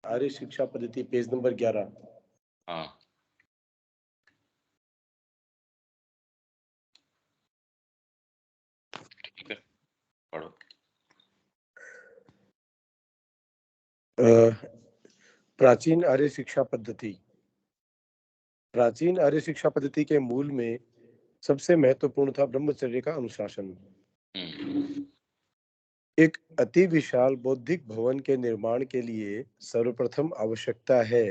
आर्य शिक्षा पद्धति page number 11। हाँ, ठीक है, पढ़ो। प्राचीन आर्य शिक्षा पद्धति। प्राचीन आर्य शिक्षा पद्धति के मूल में सबसे महत्वपूर्ण था ब्रह्मचर्य का अनुशासन। एक अति विशाल बौद्धिक भवन के निर्माण के लिए सर्वप्रथम आवश्यकता है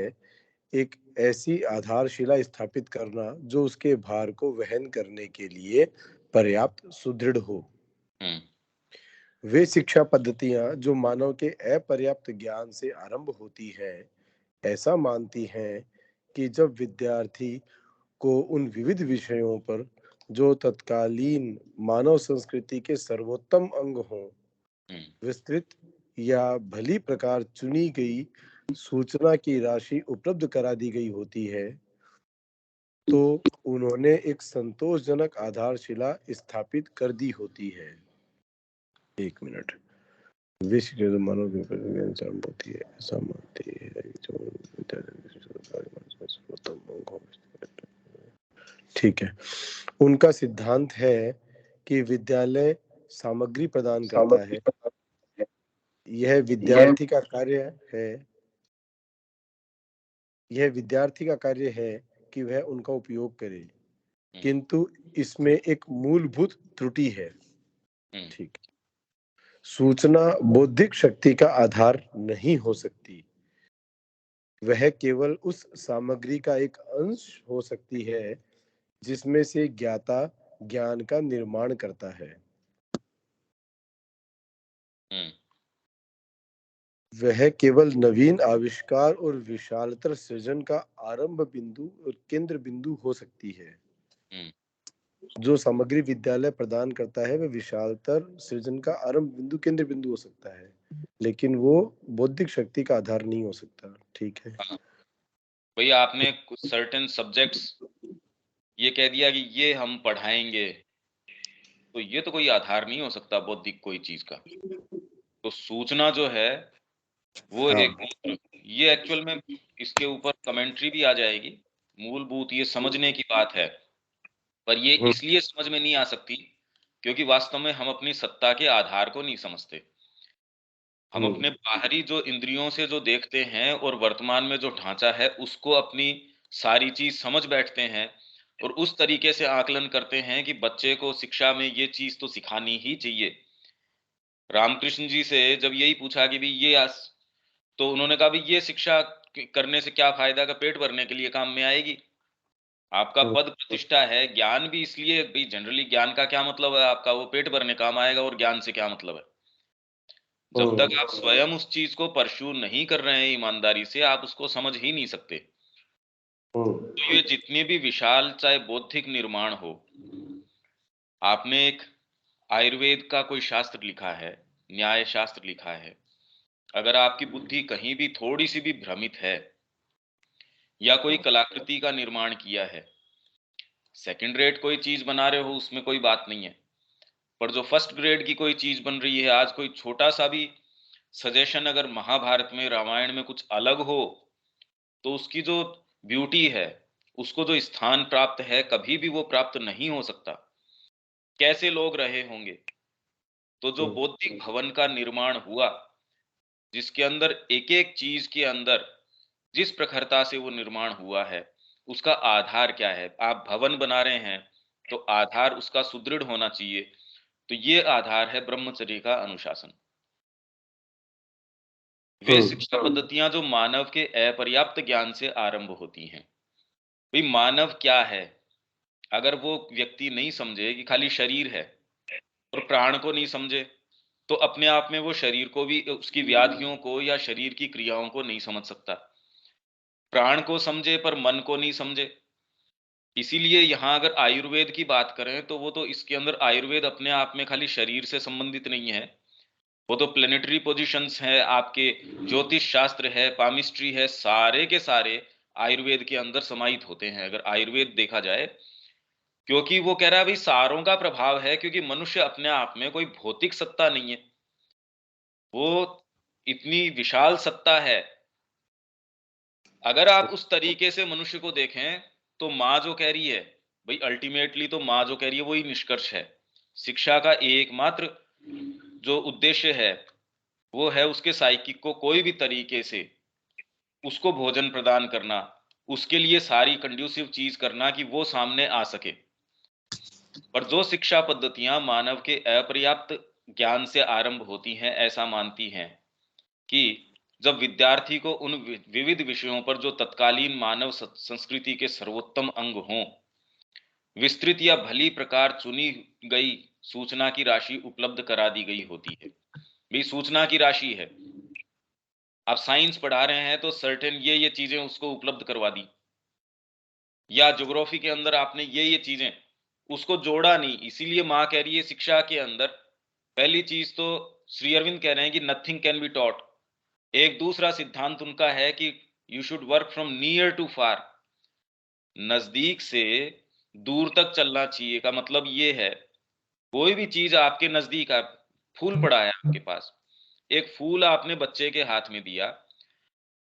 एक ऐसी आधारशिला स्थापित करना जो उसके भार को वहन करने के लिए पर्याप्त सुदृढ़ हो। वे शिक्षा पद्धतियां जो मानव के अपर्याप्त ज्ञान से आरंभ होती है, ऐसा मानती हैं कि जब विद्यार्थी को उन विविध विषयों पर जो तत्कालीन मानव संस्कृति के सर्वोत्तम अंग हों, विस्तृत या भली प्रकार चुनी गई सूचना की राशि उपलब्ध करा दी गई होती है, तो उन्होंने एक संतोषजनक आधारशिला स्थापित कर दी होती है। एक मिनट। विश्व जो मानव के ज्ञान होती है, ऐसा मानती है ठीक है। उनका सिद्धांत है कि विद्यालय सामग्री प्रदान करता है, यह विद्यार्थी का कार्य है कि वह उनका उपयोग करे, किंतु इसमें एक मूलभूत त्रुटि है। ठीक। सूचना बौद्धिक शक्ति का आधार नहीं हो सकती, वह केवल उस सामग्री का एक अंश हो सकती है जिसमें से ज्ञाता ज्ञान का निर्माण करता है। वह केवल नवीन आविष्कार और विशालतर सृजन का आरंभ बिंदु और केंद्र बिंदु हो सकती है। जो सामग्री विद्यालय प्रदान करता है वह विशालतर सृजन का आरंभ बिंदु केंद्र बिंदु हो सकता है, लेकिन वो बौद्धिक शक्ति का आधार नहीं हो सकता। ठीक है भैया, आपने कुछ सर्टेन सब्जेक्ट्स ये कह दिया कि ये हम पढ़ाएंगे, तो ये तो कोई आधार नहीं हो सकता बौद्धिक कोई चीज का। तो सूचना जो है वो हाँ। एक, ये एक्चुअल में इसके ऊपर कमेंट्री भी आ जाएगी। मूलभूत ये समझने की बात है, पर ये इसलिए समझ में नहीं आ सकती क्योंकि वास्तव में हम अपनी सत्ता के आधार को नहीं समझते। हम अपने बाहरी जो इंद्रियों से जो देखते हैं और वर्तमान में जो ढांचा है उसको अपनी सारी चीज समझ बैठते हैं और उस तरीके से आकलन करते हैं कि बच्चे को शिक्षा में ये चीज तो सिखानी ही चाहिए। रामकृष्ण जी से जब यही पूछा कि भी ये तो उन्होंने कहा भी ये शिक्षा करने से क्या फायदा, का पेट भरने के लिए काम में आएगी। आपका पद प्रतिष्ठा है, ज्ञान भी इसलिए भी जनरली ज्ञान का क्या मतलब है आपका, वो पेट भरने काम आएगा, और ज्ञान से क्या मतलब है। जब तक आप स्वयं उस चीज को परस्यू नहीं कर रहे हैं ईमानदारी से, आप उसको समझ ही नहीं सकते। तो ये जितने भी विशाल चाहे बौद्धिक निर्माण हो, आपने एक आयुर्वेद का कोई शास्त्र लिखा है, न्याय शास्त्र लिखा है, अगर आपकी बुद्धि कहीं भी थोड़ी सी भी भ्रमित है या कोई कलाकृति का निर्माण किया है, सेकंड रेट कोई चीज बना रहे हो उसमें कोई बात नहीं है, पर जो फर्स्ट ग्रेड की कोई चीज बन रही है, आज कोई छोटा सा भी सजेशन अगर महाभारत में रामायण में कुछ अलग हो तो उसकी जो ब्यूटी है, उसको जो स्थान प्राप्त है, कभी भी वो प्राप्त नहीं हो सकता। कैसे लोग रहे होंगे। तो जो बौद्धिक भवन का निर्माण हुआ, जिसके अंदर एक एक चीज के अंदर जिस प्रखरता से वो निर्माण हुआ है, उसका आधार क्या है। आप भवन बना रहे हैं तो आधार उसका सुदृढ़ होना चाहिए। तो ये आधार है ब्रह्मचर्य का अनुशासन। वे शिक्षा पद्धतियां जो मानव के अपर्याप्त ज्ञान से आरंभ होती हैं। भाई मानव क्या है, अगर वो व्यक्ति नहीं समझे कि खाली शरीर है और प्राण को नहीं समझे, तो अपने आप में वो शरीर को भी, उसकी व्याधियों को या शरीर की क्रियाओं को नहीं समझ सकता। प्राण को समझे पर मन को नहीं समझे। इसीलिए यहां अगर आयुर्वेद की बात करें तो वो तो इसके अंदर आयुर्वेद अपने आप में खाली शरीर से संबंधित नहीं है, वो तो प्लेनेटरी पोजीशंस है, आपके ज्योतिष शास्त्र है, पामिस्ट्री है, सारे के सारे आयुर्वेद के अंदर समाहित होते हैं अगर आयुर्वेद देखा जाए। क्योंकि वो कह रहा है भाई सारों का प्रभाव है, क्योंकि मनुष्य अपने आप में कोई भौतिक सत्ता नहीं है, वो इतनी विशाल सत्ता है अगर आप उस तरीके से मनुष्य को देखें, तो माँ जो कह रही है, भई अल्टीमेटली तो माँ जो कह रही है वही निष्कर्ष है। शिक्षा का एकमात्र जो उद्देश्य है, वो है उसके साइकिक को कोई भी तरीके से उसको भोजन प्रदान करना, उसके लिए सारी कंड्यूसिव चीज़ करना कि वो सामने आ सके। पर जो शिक्षा पद्धतियाँ मानव के अपर्याप्त ज्ञान से आरंभ होती हैं, ऐसा मानती हैं कि जब विद्यार्थी को उन विविध विषयों पर जो तत्कालीन मानव संस्कृति के सर्वोत्तम अंग हों, विस्तृत या भली प्रकार चुनी गई सूचना की राशि उपलब्ध करा दी गई होती है। भी सूचना की राशि है, आप साइंस पढ़ा रहे हैं तो सर्टेन ये चीजें उसको उपलब्ध करवा दी, या ज्योग्राफी के अंदर आपने ये चीजें उसको जोड़ा नहीं। इसीलिए माँ कह रही है शिक्षा के अंदर पहली चीज तो श्री अरविंद कह रहे हैं कि नथिंग कैन बी टॉट। एक दूसरा सिद्धांत उनका है कि you should work from near to far, नजदीक से दूर तक चलना चाहिए। का मतलब ये है, कोई भी चीज आपके नजदीक, आप फूल पड़ा है आपके पास, एक फूल आपने बच्चे के हाथ में दिया,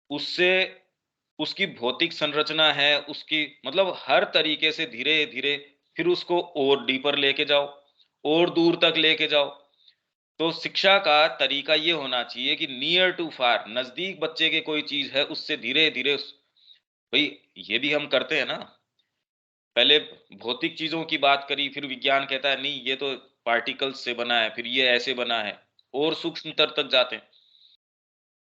उससे उसकी भौतिक संरचना है, उसकी मतलब हर तरीके से धीरे धीरे फिर उसको और डीपर लेके जाओ, और दूर तक लेके जाओ। तो शिक्षा का तरीका ये होना चाहिए कि नियर टू फार, नजदीक बच्चे के कोई चीज है उससे धीरे धीरे भाई ये भी हम करते हैं ना। पहले भौतिक चीजों की बात करी, फिर विज्ञान कहता है नहीं ये तो पार्टिकल्स से बना है, फिर ये ऐसे बना है, और सूक्ष्म स्तर तक जाते हैं।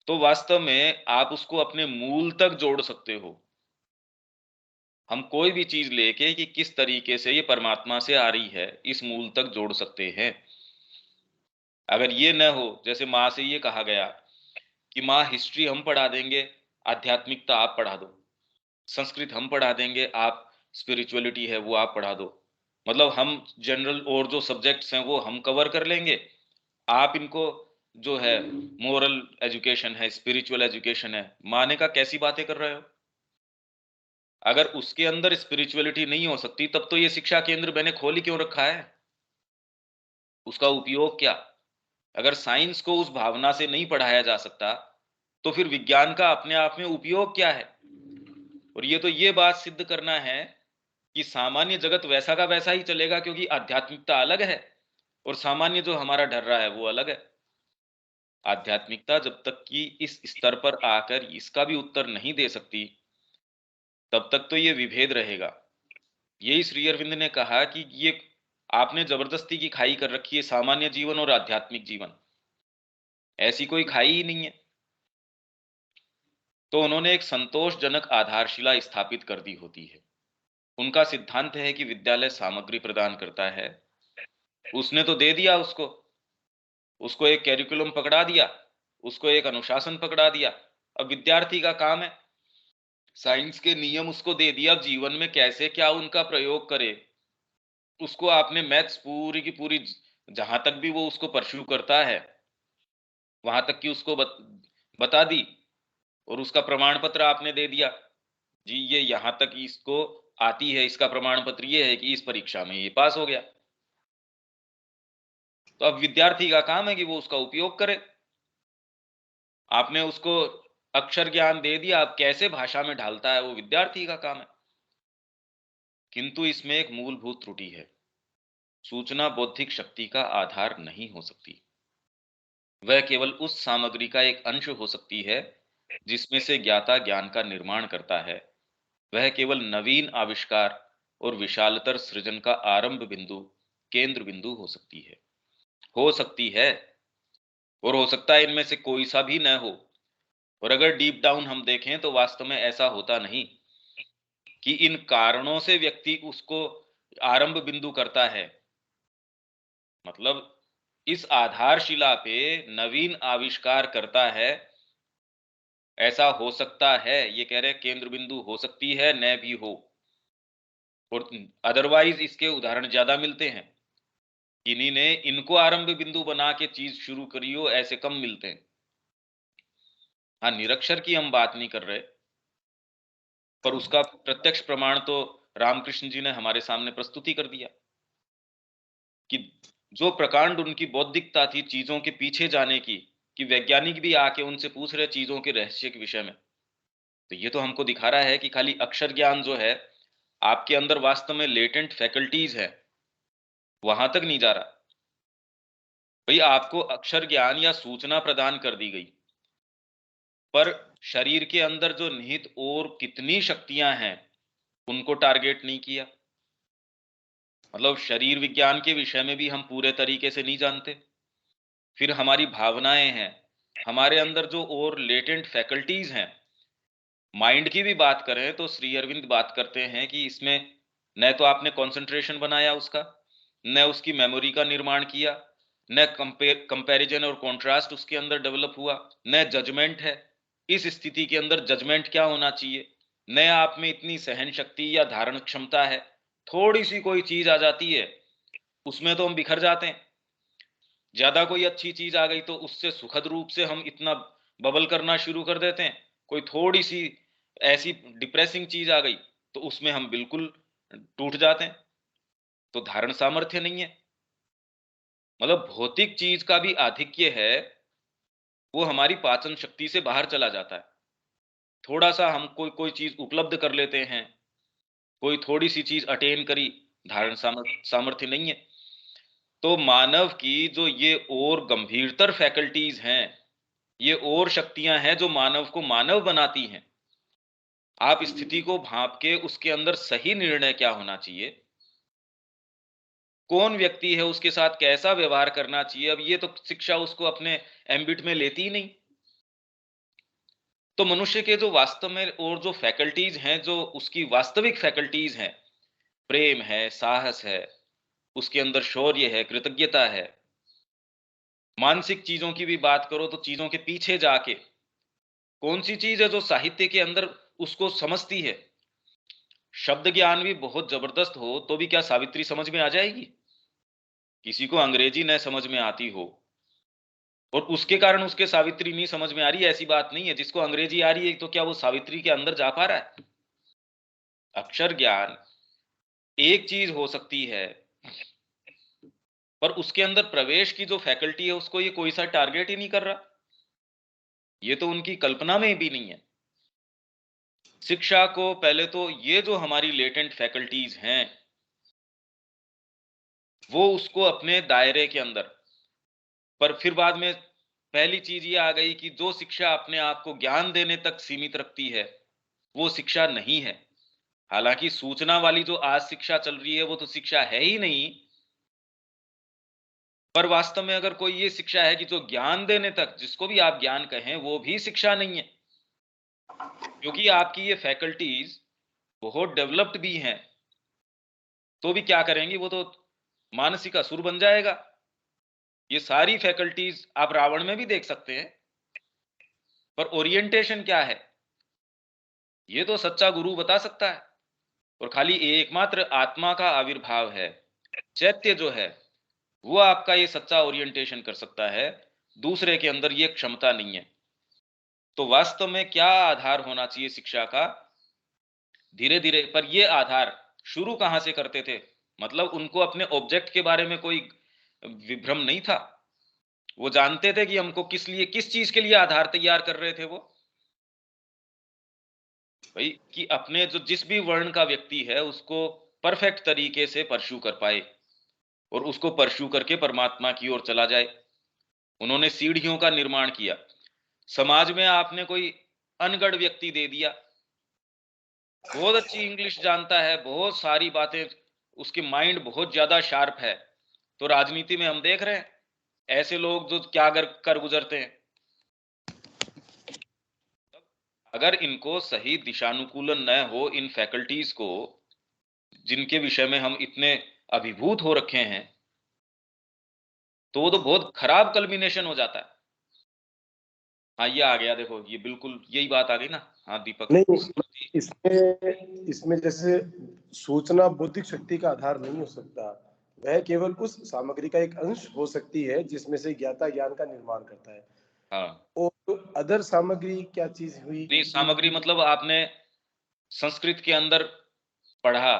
तो वास्तव में आप उसको अपने मूल तक जोड़ सकते हो। हम कोई भी चीज लेके कि किस तरीके से ये परमात्मा से आ रही है, इस मूल तक जोड़ सकते हैं। अगर ये न हो, जैसे माँ से ये कहा गया कि माँ हिस्ट्री हम पढ़ा देंगे, आध्यात्मिकता आप पढ़ा दो, संस्कृत हम पढ़ा देंगे, आप स्पिरिचुअलिटी है वो आप पढ़ा दो। मतलब हम जनरल और जो सब्जेक्ट्स हैं वो हम कवर कर लेंगे, आप इनको जो है मोरल एजुकेशन है, स्पिरिचुअल एजुकेशन है, माने का कैसी बातें कर रहे हो। अगर उसके अंदर स्पिरिचुअलिटी नहीं हो सकती, तब तो ये शिक्षा केंद्र मैंने खोल ही क्यों रखा है, उसका उपयोग क्या। अगर साइंस को उस भावना से नहीं पढ़ाया जा सकता, तो फिर विज्ञान का अपने आप में उपयोग क्या है। और ये तो ये बात सिद्ध करना है कि सामान्य जगत वैसा का वैसा ही चलेगा, क्योंकि आध्यात्मिकता अलग है और सामान्य जो हमारा ढर रहा है वो अलग है। आध्यात्मिकता जब तक कि इस स्तर पर आकर इसका भी उत्तर नहीं दे सकती, तब तक तो ये विभेद रहेगा। यही श्री अरविंद ने कहा कि ये आपने जबरदस्ती की खाई कर रखी है, सामान्य जीवन और आध्यात्मिक जीवन, ऐसी कोई खाई ही नहीं है। तो उन्होंने एक संतोषजनक आधारशिला स्थापित कर दी होती है। उनका सिद्धांत है कि विद्यालय सामग्री प्रदान करता है, उसने तो दे दिया उसको, उसको एक कैरिकुलम पकड़ा दिया, उसको एक अनुशासन पकड़ा दिया। अब विद्यार्थी का काम है, साइंस के नियम उसको दे दिया, अब जीवन में कैसे क्या उनका प्रयोग करे, उसको आपने मैथ्स पूरी की पूरी जहां तक भी वो उसको परस्यू करता है वहां तक की उसको बता दी, और उसका प्रमाण पत्र आपने दे दिया, जी ये यहां तक इसको आती है, इसका प्रमाण पत्र ये है कि इस परीक्षा में ये पास हो गया। तो अब विद्यार्थी का काम है कि वो उसका उपयोग करे। आपने उसको अक्षर ज्ञान दे दिया, अब कैसे भाषा में ढालता है वो विद्यार्थी का काम है। किंतु इसमें एक मूलभूत त्रुटि है, सूचना बौद्धिक शक्ति का आधार नहीं हो सकती। वह केवल उस सामग्री का एक अंश हो सकती है जिसमें से ज्ञाता ज्ञान का निर्माण करता है। वह केवल नवीन आविष्कार और विशालतर सृजन का आरंभ बिंदु, केंद्र बिंदु हो सकती है। हो सकती है, और हो सकता है इनमें से कोई सा भी न हो। और अगर डीप डाउन हम देखें तो वास्तव में ऐसा होता नहीं कि इन कारणों से व्यक्ति उसको आरंभ बिंदु करता है। मतलब इस आधारशिला पे नवीन आविष्कार करता है, ऐसा हो सकता है, ये कह रहे केंद्र बिंदु हो सकती है न भी हो। और अदरवाइज इसके उदाहरण ज्यादा मिलते हैं, इन्हीं ने इनको आरंभ बिंदु बना के चीज शुरू करी हो, ऐसे कम मिलते हैं। हाँ, निरक्षर की हम बात नहीं कर रहे, पर उसका प्रत्यक्ष प्रमाण तो रामकृष्ण जी ने हमारे सामने प्रस्तुति कर दिया कि जो प्रकांड उनकी बौद्धिकता थी चीजों के पीछे जाने की, कि वैज्ञानिक भी आके उनसे पूछ रहे चीजों के रहस्य के विषय में, तो ये तो हमको दिखा रहा है कि खाली अक्षर ज्ञान जो है, आपके अंदर वास्तव में लेटेंट फैकल्टीज़ है, वहाँ तक नहीं जा रहा। भई आपको अक्षर ज्ञान या सूचना प्रदान कर दी गई, पर शरीर के अंदर जो निहित और कितनी शक्तियाँ हैं, उनको टारगेट नहीं किया। मतलब शरीर विज्ञान के विषय में भी हम पूरे तरीके से नहीं जानते। फिर हमारी भावनाएँ हैं, हमारे अंदर जो और लेटेंट फैकल्टीज़ हैं, माइंड की भी बात करें तो श्री अरविंद बात करते हैं कि इसमें न तो आपने कंसंट्रेशन बनाया उसका, न उसकी मेमोरी का निर्माण किया, न कंपैरिजन और कंट्रास्ट उसके अंदर डेवलप हुआ, न जजमेंट है। इस स्थिति के अंदर जजमेंट क्या होना चाहिए? न आप में इतनी सहन शक्ति या धारण क्षमता है। थोड़ी-सी कोई चीज़ आ जाती है, उसमें तो हम बिखर जाते हैं। ज़्यादा कोई अच्छी चीज़ आ गई तो उससे सुखद रूप से हम इतना बबल करना शुरू कर देते हैं। कोई थोड़ी-सी ऐसी डिप्रेसिंग चीज़ आ गई, तो उसमें हम बिल्कुल टूट जाते हैं। तो धारण सामर्थ्य नहीं है। मतलब भौतिक चीज़ का भी आधिक्य है, वो हमारी पाचन शक्ति से बाहर चला जाता है। थोड़ा-सा हम कोई चीज़ उपलब्ध कर लेते हैं, कोई थोड़ी-सी चीज़ अटेन करी, धारण सामर्थ्य नहीं है। तो मानव की जो ये और गंभीरतर फैकल्टीज़ हैं, ये और शक्तियाँ हैं जो मानव को मानव बनाती हैं। आप स्थिति को भाँप के उसके अंदर सही निर्णय क्या होना चाहिए, कौन व्यक्ति है, उसके साथ कैसा व्यवहार करना चाहिए, अब ये तो शिक्षा उसको अपने एम्बिट में लेती ही नहीं। तो मनुष्य के जो वास्तव में और जो फैकल्टीज़ हैं, जो उसकी वास्तविक फैकल्टीज़ हैं, प्रेम है, साहस है, उसके अंदर शौर्य है, कृतज्ञता है। मानसिक चीज़ों की भी बात करो तो चीज़ों के पीछे जाके कौन-सी चीज़ है जो साहित्य के अंदर उसको समझती है। शब्द ज्ञान भी बहुत ज़बरदस्त हो, तो भी क्या सावित्री समझ में आ जाएगी? किसी को अंग्रेजी न समझ में आती हो और उसके कारण उसके सावित्री नहीं समझ में आ रही है, ऐसी बात नहीं है। जिसको अंग्रेजी आ रही है, तो क्या वो सावित्री के अंदर जा पा रहा है? अक्षर ज्ञान एक चीज़ हो सकती है, पर उसके अंदर प्रवेश की जो फैकल्टी है, उसको ये कोई सा टारगेट ही नहीं कर रहा। ये तो उनकी कल्पना में भी नहीं है। शिक्षा को पहले तो ये जो हमारी लेटेंट फैकल्टीज़ हैं, वो उसको अपने दायरे के अंदर, पर फिर बाद में पहली चीज़ ये आ गई कि जो शिक्षा अपने आप को ज्ञान देने तक सीमित रखती है, वो शिक्षा नहीं है। हालाँकि सूचना वाली जो आज शिक्षा चल रही है, वो तो शिक्षा है ही नहीं, पर वास्तव में अगर कोई ये शिक्षा है कि जो ज्ञान देने तक, जिसको भी आप ज्ञान कहें, वो भी शिक्षा नहीं है। क्योंकि आपकी ये फैकल्टीज़ बहुत डेवलप्ड भी हैं, तो भी क्या करेंगी, वो तो मानसिक असुर बन जाएगा। ये सारी फैकल्टीज़ आप रावण में भी देख सकते हैं, पर ओरिएंटेशन क्या है? ये तो सच्चा गुरु बता सकता है। और खाली एकमात्र आत्मा का आविर्भाव है, चैत्य जो है, वो आपका ये सच्चा ओरिएंटेशन कर सकता है, दूसरे के अंदर ये क्षमता नहीं है। तो वास्तव में क्या आधार होना चाहिए शिक्षा का? धीरे-धीरे, पर ये आधार शुरू कहाँ से करते थे? मतलब उनको अपने ऑब्जेक्ट के बारे में कोई विभ्रम नहीं था। वो जानते थे कि हमको किस लिए, किस चीज़ के लिए आधार तैयार कर रहे थे वो? भई कि अपने जो जिस भी वर्ण का व्यक्ति है, उसको परफेक्ट तरीके से परस्यू कर पाए और उसको परस्यू करके परमात्मा की ओर चला जाए। उन्होंने सीढ़ियों का निर्माण किया। समाज में आपने कोई अनगढ़ व्यक्ति दे दिया, बहुत अच्छी इंग्लिश जानता है, बहुत सारी बातें, उसकी माइंड बहुत ज़्यादा शार्प है। तो राजनीति में हम देख रहे हैं, ऐसे लोग जो क्या कर गुज़रते हैं। अगर इनको सही दिशानुकूलन न हो इन फैकल्टीज़ को, जिनके विषय में हम इतने अभिभूत हो रखे हैं, तो वो तो बहुत खराब कल्मिनेशन हो जाता है। हाँ, ये आ गया देखो, ये बिल्कुल यही बात आ गई ना। हाँ, दीपक। नहीं, इसमें इसमें जैसे सूचना बौद्धिक शक्ति का आधार नहीं हो सकता। वह केवल उस सामग्री का एक अंश हो सकती है जिसमें से ज्ञाता ज्ञान का निर्माण करता है। हाँ, और अदर सामग्री क्या चीज हुई? नहीं सामग्री मतलब आपने संस्कृत के अंदर पढ़ा,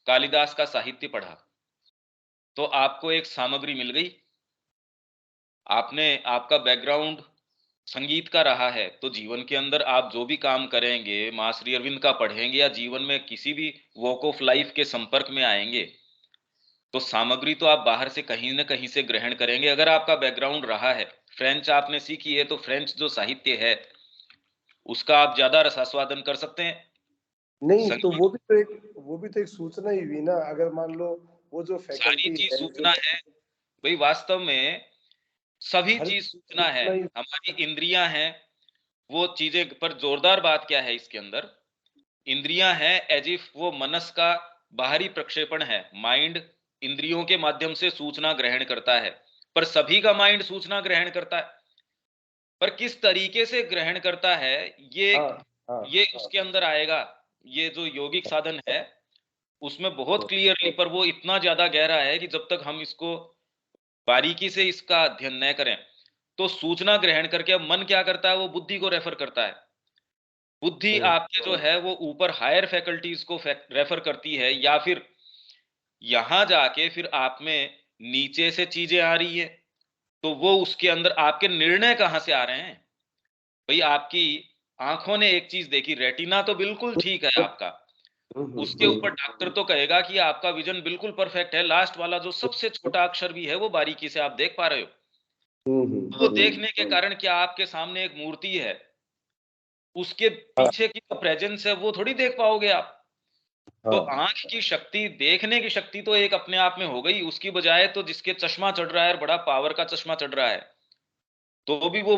कालिदास का साहित्य पढ़ा, तो आपको एक सामग्री मिल गई। आपने आपका बैकग्राउंड संगीत का रहा है, तो जीवन के अंदर आप जो भी काम करेंगे, माँ श्री अरविंद का पढ़ेंगे या जीवन में किसी भी वॉक ऑफ लाइफ के संपर्क में आएँगे, तो सामग्री तो आप बाहर से कहीं न कहीं से ग्रहण करेंगे। अगर आपका बैकग्राउंड रहा है, फ्रेंच आपने सीखी है, तो फ्रेंच जो साहित्य है, उसका आप ज़्यादा रसास्वादन कर सकते हैं। नहीं, तो संगीत वो भी तो एक सूचना ही हुई ना। अगर मान लो वो जो सारी फैकल्टी चीज़ है जो सूचना है। भई वास्तव में सभी हर चीज़ सूचना है। सूचना ही। हमारी इंद्रियाँ हैं, वो चीज़ें पर ज़ोरदार बात क्या है इसके अंदर, इंद्रियाँ हैं एज़ इफ वो मनस का बाहरी प्रक्षेपण है। माइंड इंद्रियों के माध्यम से सूचना ग्रहण करता है, पर सभी का माइंड सूचना ग्रहण करता है। पर किस तरीके से ग्रहण करता है, हाँ, हाँ, ये हाँ, उसके अंदर आएगा। ये जो योगिक साधन है, उसमें बहुत क्लियरली, पर वो इतना ज़्यादा गहरा है कि जब तक हम इसको बारीकी से इसका अध्ययन न करें, तो सूचना ग्रहण करके अब मन क्या करता है, वो बुद्धि को रेफर करता है। बुद्धि हुँ, आपके जो है वो ऊपर हायर फैकल्टीज को रेफर करती है, या फिर यहां जाके फिर आप में नीचे से चीजें आ रही है, तो वो उसके अंदर आपके निर्णय कहां से आ रहे हैं। भाई आपकी आंखों ने एक चीज देखी, रेटिना तो बिल्कुल ठीक है आपका, हुँ, हुँ, उसके ऊपर हुँ, डॉक्टर तो कहेगा कि आपका विजन बिल्कुल परफेक्ट है, लास्ट वाला जो सबसे छोटा अक्षर भी है वो बारीकी से आप देख पा रहे हो। हुँ, तो वो हुँ, देखने के कारण क्या आपके सामने एक मूर्ति है, उसके हाँ, पीछे की जो प्रेजेंस है वो थोड़ी देख पाओगे आप। तो हाँ, आंख की शक्ति, देखने की शक्ति तो एक अपने आप में हो गई, उसकी बजाय तो जिसके चश्मा चढ़ रहा है और बड़ा पावर का चश्मा चढ़ रहा है, तो भी वो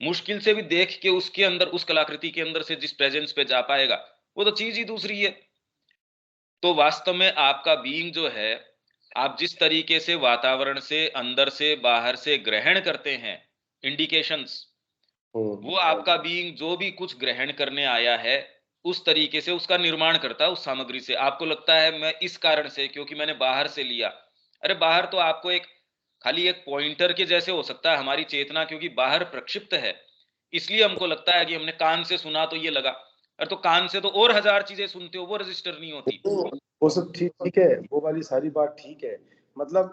मुश्किल से भी देख के उसके अंदर, उस कलाकृति के अंदर से जिस प्रेजेंस पे जा पाएगा, वो तो चीज ही दूसरी है। तो वास्तव में आपका बीइंग जो है, आप जिस तरीके से वातावरण से, अंदर से, बाहर से ग्रहण करते हैं इंडिकेशंस, हुँ, वो आपका बीइंग जो भी कुछ ग्रहण करने आया है, उस तरीके से उसका निर्माण करता है उस सामग्री से। आपको लगता है मैं इस कारण से, क्योंकि मैंने बाहर से लिया। अरे बाहर तो आपको एक खाली एक पॉइंटर के जैसे हो सकता है, हमारी चेतना क्योंकि बाहर प्रक्षिप्त है, इसलिए हमको लगता है कि हमने कान से सुना तो ये लगा। अरे तो कान से तो और हजार चीजें सुनते हो, वो रजिस्टर नहीं होती। वो सब ठीक है, वो वाली सारी बात ठीक है। मतलब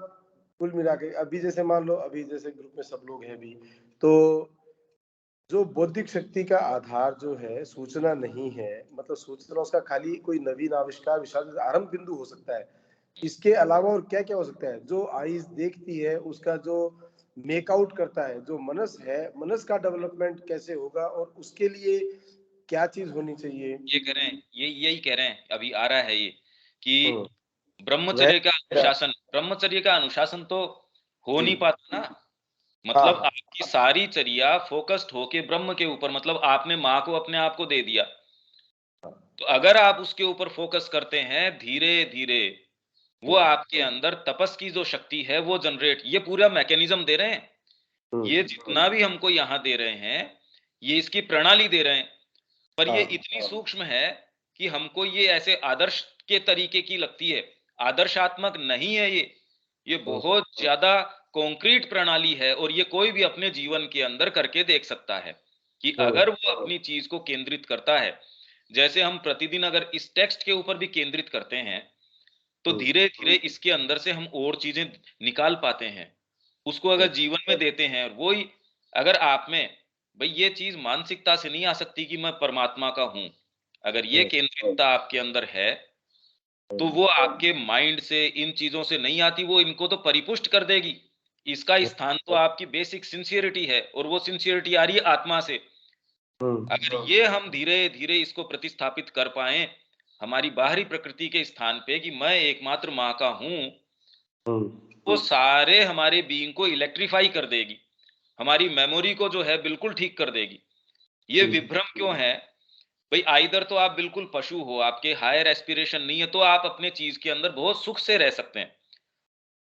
कुल मिला के अभी जैसे मान लो, अभी जैसे ग्रुप में सब लोग हैं अभी, तो जो बौद्धिक शक्ति का आधार जो है सूचना नहीं है, मतलब सूचना उसका खाली कोई नवीन आविष्कार विशाल आरंभ बिंदु हो सकता है। इसके अलावा और क्या क्या हो सकता है? जो आईज देखती है उसका जो मेक आउट करता है, जो मनस है, मनस का डेवलपमेंट कैसे होगा और उसके लिए क्या चीज होनी चाहिए। ये कह रहे हैं, ये यही कह रहे हैं, अभी आ रहा है ये हम्म, कि वह ब्रह्मचर्य का अनुशासन तो हो जी, नहीं पाता ना। हाँ, मतलब आपकी सारी चर्या फोकस्ड होके ब्रह्म के ऊपर, मतलब आपने माँ को अपने आप को दे दिया, तो अगर आप उसके ऊपर फोकस करते हैं धीरे धीरे, वो आपके अंदर तपस की जो शक्ति है वो जनरेट, ये पूरा मैकेनिज्म दे रहे हैं। ये हम्म, जितना भी हमको यहाँ दे रहे हैं, ये इसकी प्रणाली दे रहे हैं, पर ये हाँ, इतनी सूक्ष्म है कि हमको ये ऐसे आदर्श के तरीके की लगती है। आदर्शात्मक नहीं है ये हम्म, बहुत ज्यादा कॉन्क्रीट प्रणाली है, और ये कोई भी अपने जीवन के अंदर करके देख सकता है कि हम्म, अगर वो अपनी चीज को केंद्रित करता है। जैसे हम प्रतिदिन अगर इस टेक्स्ट के ऊपर भी केंद्रित करते हैं, तो हम्म, धीरे धीरे इसके अंदर से हम और चीजें निकाल पाते हैं, उसको अगर जीवन में देते हैं। और वही अगर आप में, भाई ये चीज मानसिकता से नहीं आ सकती कि मैं परमात्मा का हूं, अगर ये हम्म, केंद्रितता आपके अंदर है, तो वो आपके माइंड से, इन चीजों से नहीं आती, वो इनको तो परिपुष्ट कर देगी। इसका स्थान तो आपकी बेसिक सिंसियरिटी है, और वो सिंसियरिटी आ रही है आत्मा से। हम्म, अगर ये हम धीरे धीरे इसको प्रतिस्थापित कर पाए हमारी बाहरी प्रकृति के स्थान पे कि मैं एकमात्र माँ का हूं, हम्म, वो सारे हमारे बीइंग को इलेक्ट्रीफाई कर देगी, हमारी मेमोरी को जो है बिल्कुल ठीक कर देगी। ये जी, विभ्रम क्यों है? भाई आइदर तो आप बिल्कुल पशु हो, आपके हायर एस्पिरेशन नहीं है, तो आप अपने चीज के अंदर बहुत सुख से रह सकते हैं।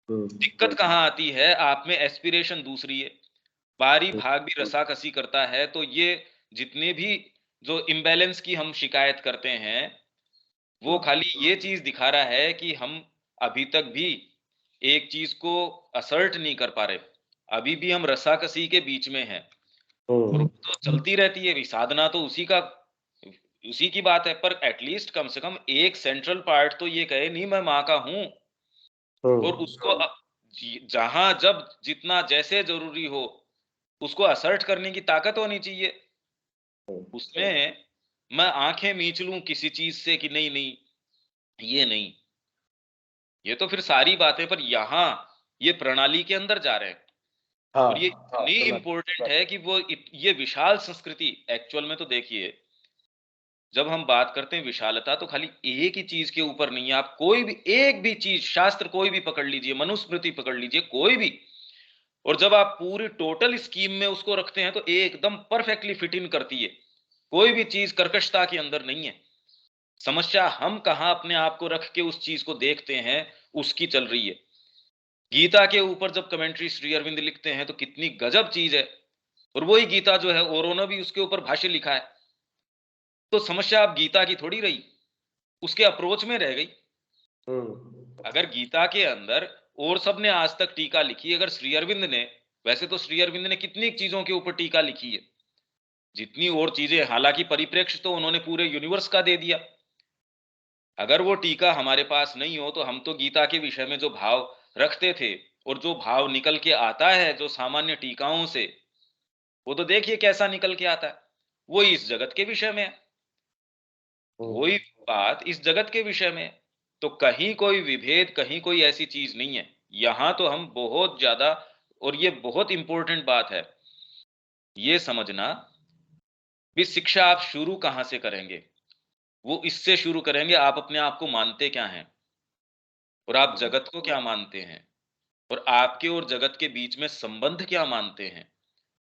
हम्म, दिक्कत कहाँ आती है, आप में एस्पिरेशन दूसरी है, बाहरी भाग भी रसाकसी करता है, तो ये जितने भी जो इम्बैलेंस की हम शिकायत करते हैं, वो खाली ये चीज दिखा रहा है कि हम अभी तक भी एक चीज को असर्ट नहीं कर पा रहे, अभी भी हम रसाकसी के बीच में हैं। और वो हम्म, तो चलती रहती है, साधना तो उसी की बात है, पर एटलीस्ट कम से कम एक सेंट्रल पार्ट तो ये कहे नहीं मैं माँ का हूं। और हम्म, उसको जहां जब जितना जैसे जरूरी हो, उसको असर्ट करने की ताकत होनी चाहिए। उसमें मैं आंखें मीच लूं किसी चीज से कि नहीं नहीं ये नहीं, ये तो फिर सारी बातें पर यहाँ ये प्रणाली के अंदर जा रहे हैं। हाँ और ये हाँ, इतनी प्रणाली। इंपॉर्टेंट है कि ये विशाल संस्कृति एक्चुअल में तो देखिए, जब हम बात करते हैं विशालता तो खाली एक ही चीज के ऊपर नहीं है। आप कोई भी एक भी चीज, शास्त्र कोई भी पकड़ लीजिए, मनुस्मृति पकड़ लीजिए, कोई भी, और जब आप पूरी टोटल स्कीम में उसको रखते हैं तो एकदम परफेक्टली फिट इन करती है। कोई भी चीज कर्कशता के अंदर नहीं है। समस्या हम कहां अपने आप को रख के उस चीज को देखते हैं, उसकी चल रही है। गीता के ऊपर जब कमेंट्री श्री अरविंद लिखते हैं तो कितनी गजब चीज है, और वही गीता जो है औरों ने भी उसके ऊपर भाष्य लिखा है। तो समस्या अब गीता की थोड़ी रही, उसके अप्रोच में रह गई। अगर गीता के अंदर और सब ने आज तक टीका लिखी, अगर श्री अरविंद ने, वैसे तो श्री अरविंद ने कितनी चीजों के ऊपर टीका लिखी है, जितनी और चीजें, हालांकि परिप्रेक्ष्य तो उन्होंने पूरे यूनिवर्स का दे दिया। अगर वो टीका हमारे पास नहीं हो तो हम तो गीता के विषय में जो भाव रखते थे और जो भाव निकल के आता है जो सामान्य टीकाओं से, वो तो देखिए कैसा निकल के आता है। वो इस जगत के विषय में है, वही बात इस जगत के विषय में है। तो कहीं कोई विभेद, कहीं कोई ऐसी चीज नहीं है। यहां तो हम बहुत ज्यादा, और ये बहुत इंपॉर्टेंट बात है ये समझना, भी शिक्षा आप शुरू कहां से करेंगे? वो इससे शुरू करेंगे, आप अपने आप को मानते क्या हैं और आप जगत को क्या मानते हैं, और आपके और जगत के बीच में संबंध क्या मानते हैं,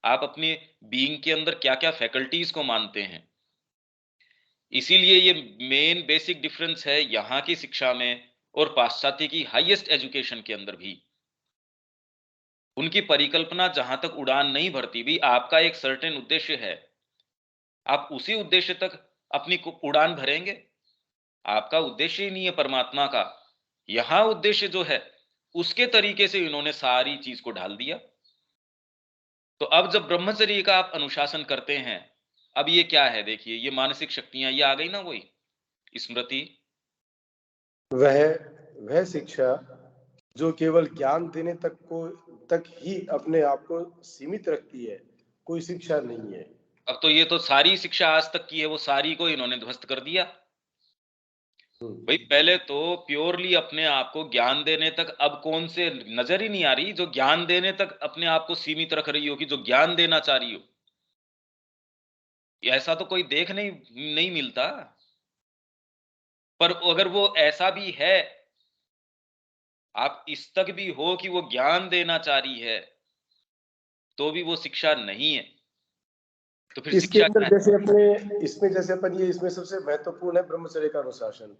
आप अपने बीइंग के अंदर क्या क्या फैकल्टीज को मानते हैं। इसीलिए ये मेन बेसिक डिफरेंस है यहाँ की शिक्षा में और पाश्चात्य की हाईएस्ट एजुकेशन के अंदर भी। उनकी परिकल्पना जहां तक उड़ान नहीं भरती, भी आपका एक सर्टेन उद्देश्य है, आप उसी उद्देश्य तक अपनी उड़ान भरेंगे। आपका उद्देश्य ही नहीं है परमात्मा का, यहां उद्देश्य जो है उसके तरीके से इन्होंने सारी चीज को ढाल दिया। तो अब जब ब्रह्मचर्य का आप अनुशासन करते हैं, अब ये क्या है, देखिए ये मानसिक शक्तियां ये आ गई ना, वही स्मृति। वह वह शिक्षा जो केवल ज्ञान देने तक ही अपने आप को सीमित रखती है, कोई शिक्षा नहीं है। अब तो ये तो सारी शिक्षा आज तक की है, वो सारी को इन्होंने ध्वस्त कर दिया। भाई पहले तो प्योरली अपने आप को ज्ञान देने तक, अब कौन से नजर ही नहीं आ रही जो ज्ञान देने तक अपने आप को सीमित रख रही हो, कि जो ज्ञान देना चाह रही हो। ऐसा तो कोई देख नहीं नहीं मिलता। पर अगर वो ऐसा भी है, आप इस तक भी हो कि वो ज्ञान देना चाह रही है, तो भी वो शिक्षा नहीं है। तो फिर इसके शिक्षा अंदर क्या है? जैसे अपने इसमें जैसे अपन ये इसमें सबसे महत्वपूर्ण है ब्रह्मचर्य का अनुशासन।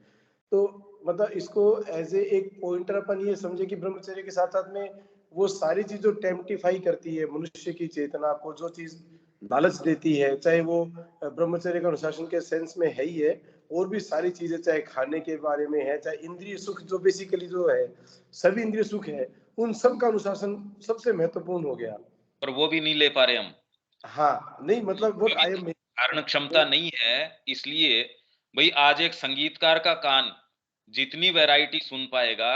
तो मतलब इसको एज ए एक पॉइंटर अपन ये समझे कि ब्रह्मचर्य के साथ साथ में वो सारी चीज जो टेम्पटिफाई करती है मनुष्य की चेतना को, जो चीज लालच देती है, चाहे वो ब्रह्मचर्य का अनुशासन के सेंस में है ही है, और भी सारी चीजें, चाहे खाने के बारे में है, चाहे इंद्रिय सुख जो बेसिकली जो है, सभी इंद्रिय सुख है, उन सब का अनुशासन सबसे महत्वपूर्ण हो गया। पर वो भी नहीं ले पा रहे हम, हाँ नहीं, मतलब व्हाट क्योंकि आई एम। धारण क्षमता नहीं है। इसलिए भाई आज एक संगीतकार का कान जितनी वैरायटी सुन पाएगा,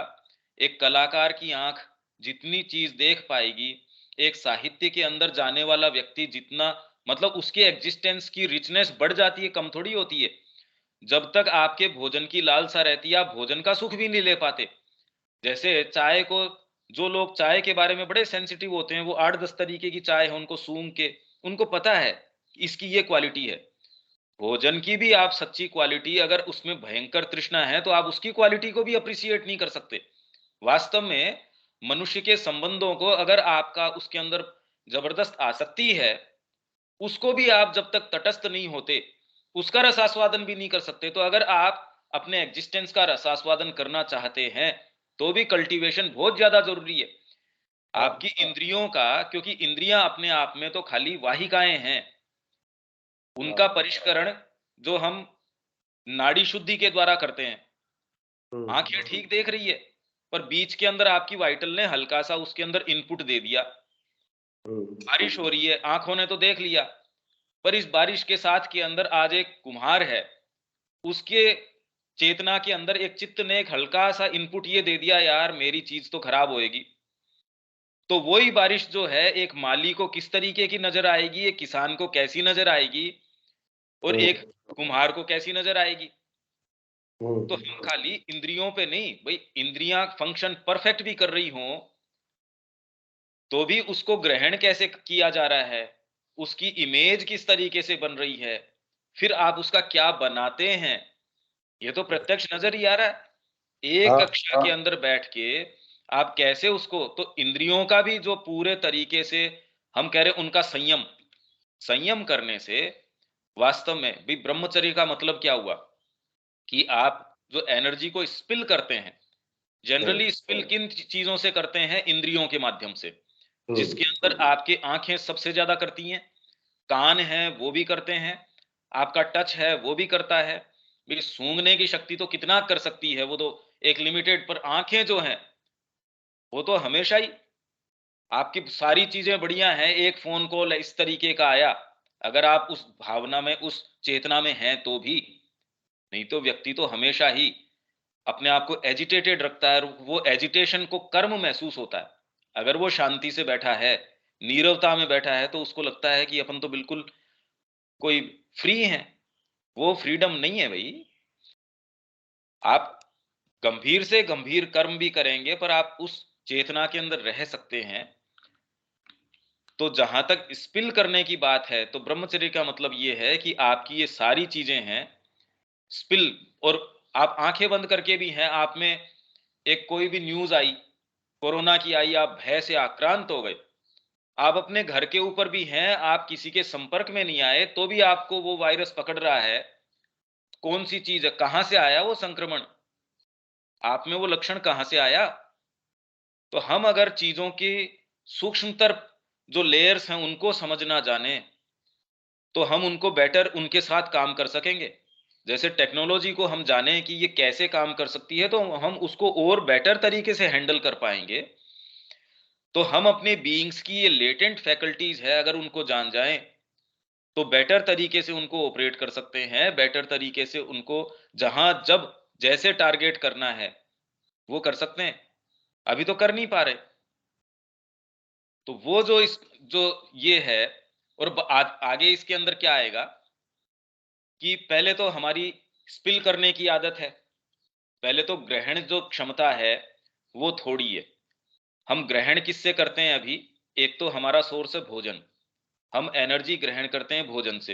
एक कलाकार की आंख जितनी चीज देख पाएगी, एक साहित्य के अंदर जाने वाला व्यक्ति जितना, मतलब उसके एग्जिस्टेंस की रिचनेस बढ़ जाती है, कम थोड़ी होती है। जब तक आपके भोजन की लालसा रहती है, आप भोजन का सुख भी नहीं ले पाते। जैसे चाय को, जो लोग चाय के बारे में बड़े सेंसिटिव होते हैं, वो 8-10 तरीके की चाय है उनको सूंघ के, उनको पता है कि इसकी ये क्वालिटी है। भोजन की भी आप सच्ची क्वालिटी, अगर उसमें भयंकर तृष्णा है तो आप उसकी क्वालिटी को भी अप्रिशिएट नहीं कर सकते। वास्तव में मनुष्य के संबंधों को अगर आपका उसके अंदर जबरदस्त आसक्ति है, उसको भी आप जब तक तटस्थ नहीं होते, उसका रसास्वादन भी नहीं कर सकते। तो अगर आप अपने एग्जिस्टेंस का रसास्वादन करना चाहते हैं, तो भी कल्टीवेशन बहुत ज्यादा जरूरी है आपकी इंद्रियों का, क्योंकि इंद्रियां अपने आप में तो खाली वाहिकाएं हैं। उनका परिष्करण जो हम नाड़ी शुद्धि के द्वारा करते हैं। आंखें ठीक देख रही है, पर बीच के अंदर आपकी वाइटल ने हल्का सा उसके अंदर इनपुट दे दिया, बारिश हो रही है, आंखों ने तो देख लिया, पर इस बारिश के साथ के अंदर आज एक कुम्हार है, उसके चेतना के अंदर एक चित्त ने एक हल्का सा इनपुट ये दे दिया, यार मेरी चीज तो खराब होएगी। तो वही बारिश जो है एक माली को किस तरीके की नजर आएगी, एक किसान को कैसी नजर आएगी और एक कुम्हार को कैसी नजर आएगी। तो हम खाली इंद्रियों पे नहीं, भाई इंद्रियां फंक्शन परफेक्ट भी कर रही हों तो भी उसको ग्रहण कैसे किया जा रहा है, उसकी इमेज किस तरीके से बन रही है, फिर आप उसका क्या बनाते हैं, ये तो प्रत्यक्ष नजर ही आ रहा है। एक हाँ कक्षा के अंदर बैठ के आप कैसे उसको, तो इंद्रियों का भी जो पूरे तरीके से हम कह रहे हैं उनका संयम, संयम करने से वास्तव में भी ब्रह्मचर्य का मतलब क्या हुआ कि आप जो एनर्जी को स्पिल करते हैं, जनरली स्पिल किन चीजों से करते हैं, इंद्रियों के माध्यम से, जिसके अंदर आपकी आंखें सबसे ज्यादा करती हैं, कान है वो भी करते हैं, आपका टच है वो भी करता है, भी सूंघने की शक्ति तो कितना कर सकती है, वो तो एक लिमिटेड, पर आंखें जो हैं वो तो हमेशा ही, आपकी सारी चीजें बढ़िया हैं, एक फोन कॉल इस तरीके का आया, अगर आप उस भावना में उस चेतना में हैं तो भी, नहीं तो व्यक्ति तो हमेशा ही अपने आप को एजिटेटेड रखता है, वो एजिटेशन को कर्म महसूस होता है। अगर वो शांति से बैठा है, नीरवता में बैठा है, तो उसको लगता है कि अपन तो बिल्कुल कोई फ्री हैं। वो फ्रीडम नहीं है भाई। आप गंभीर से गंभीर कर्म भी करेंगे पर आप उस चेतना के अंदर रह सकते हैं। तो जहां तक स्पिल करने की बात है, तो ब्रह्मचर्य का मतलब ये है कि आपकी ये सारी चीजें हैं स्पिल, और आप आंखें बंद करके भी हैं, आप में एक कोई भी न्यूज आई, कोरोना की आई, आप भय से आक्रांत हो गए, आप अपने घर के ऊपर भी हैं, आप किसी के संपर्क में नहीं आए तो भी आपको वो वायरस पकड़ रहा है, कौन सी चीज है, कहां से आया वो संक्रमण, आप में वो लक्षण कहां से आया। तो हम अगर चीजों की सूक्ष्मतर जो लेयर्स हैं उनको समझना जाने, तो हम उनको बेटर उनके साथ काम कर सकेंगे। जैसे टेक्नोलॉजी को हम जाने कि ये कैसे काम कर सकती है, तो हम उसको और बेटर तरीके से हैंडल कर पाएंगे। तो हम अपने बीइंग्स की ये लेटेंट फैकल्टीज है, अगर उनको जान जाएं तो बेटर तरीके से उनको ऑपरेट कर सकते हैं, बेटर तरीके से उनको जहां जब जैसे टारगेट करना है वो कर सकते हैं। अभी तो कर नहीं पा रहे। तो वो जो जो ये है, और आगे इसके अंदर क्या आएगा कि पहले तो हमारी स्पिल करने की आदत है, पहले तो ग्रहण जो क्षमता है वो थोड़ी है। हम ग्रहण किससे करते हैं अभी, एक तो हमारा सोर्स है भोजन, हम एनर्जी ग्रहण करते हैं भोजन से।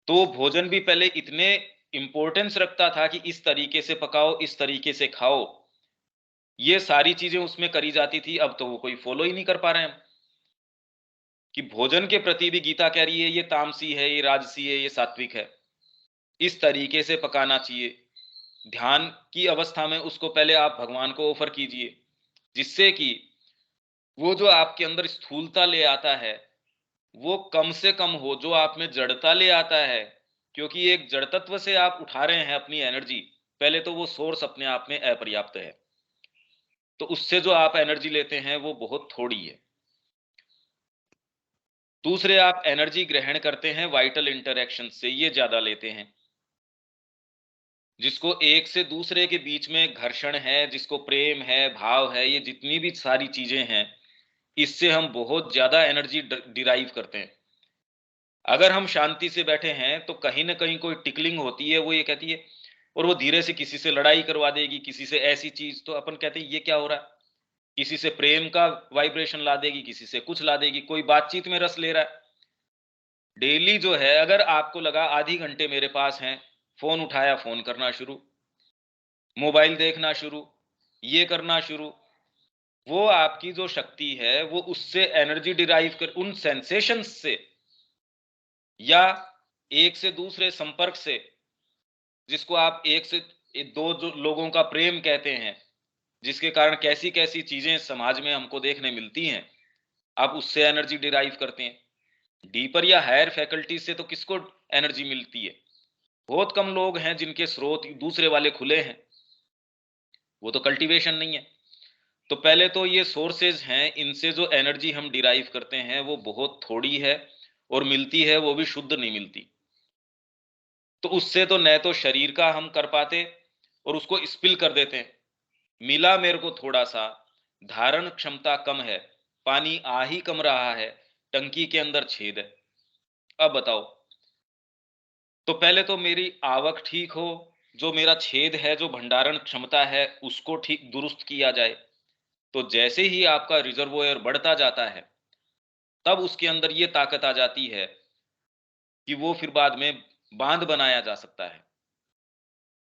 तो भोजन भी पहले इतने इंपॉर्टेंस रखता था कि इस तरीके से पकाओ, इस तरीके से खाओ, ये सारी चीजें उसमें करी जाती थी। अब तो वो कोई फॉलो ही नहीं कर पा रहे हैं हम, कि भोजन के प्रति भी गीता कह रही है ये तामसी है, ये राजसी है, ये सात्विक है, इस तरीके से पकाना चाहिए। ध्यान की अवस्था में उसको पहले आप भगवान को ऑफर कीजिए, जिससे कि वो जो आपके अंदर स्थूलता ले आता है वो कम से कम हो, जो आप में जड़ता ले आता है, क्योंकि एक जड़ तत्व से आप उठा रहे हैं अपनी एनर्जी, पहले तो वो सोर्स अपने आप में अपर्याप्त है, तो उससे जो आप एनर्जी लेते हैं वो बहुत थोड़ी है। दूसरे, आप एनर्जी ग्रहण करते हैं वाइटल इंटरेक्शन से, ये ज्यादा लेते हैं, जिसको एक से दूसरे के बीच में घर्षण है, जिसको प्रेम है, भाव है, ये जितनी भी सारी चीजें हैं, इससे हम बहुत ज्यादा एनर्जी डिराइव करते हैं। अगर हम शांति से बैठे हैं तो कहीं ना कहीं कोई टिकलिंग होती है, वो ये कहती है, और वो धीरे से किसी से लड़ाई करवा देगी, किसी से ऐसी चीज, तो अपन कहते हैं ये क्या हो रहा है, किसी से प्रेम का वाइब्रेशन ला देगी, किसी से कुछ ला देगी, कोई बातचीत में रस ले रहा है। डेली जो है, अगर आपको लगा आधी घंटे मेरे पास हैं, फोन उठाया, फोन करना शुरू, मोबाइल देखना शुरू, ये करना शुरू, वो आपकी जो शक्ति है वो उससे एनर्जी डिराइव कर, उन सेंसेशंस से या एक से दूसरे संपर्क से, जिसको आप एक से दो जो लोगों का प्रेम कहते हैं, जिसके कारण कैसी कैसी चीजें समाज में हमको देखने मिलती हैं, आप उससे एनर्जी डिराइव करते हैं। डीपर या हायर फैकल्टी से तो किसको एनर्जी मिलती है, बहुत कम लोग हैं जिनके स्रोत दूसरे वाले खुले हैं, वो तो कल्टीवेशन नहीं है। तो पहले तो ये सोर्सेज हैं, इनसे जो एनर्जी हम डिराइव करते हैं वो बहुत थोड़ी है, और मिलती है वो भी शुद्ध नहीं मिलती। तो उससे तो न तो शरीर का हम कर पाते, और उसको स्पिल कर देते हैं, मिला मेरे को थोड़ा सा, धारण क्षमता कम है, पानी आ ही कम रहा है, टंकी के अंदर छेद है। अब बताओ, तो पहले तो मेरी आवक ठीक हो, जो मेरा छेद है, जो भंडारण क्षमता है, उसको ठीक दुरुस्त किया जाए। तो जैसे ही आपका रिजर्वोयर बढ़ता जाता है, तब उसके अंदर ये ताकत आ जाती है कि वो फिर बाद में बांध बनाया जा सकता है।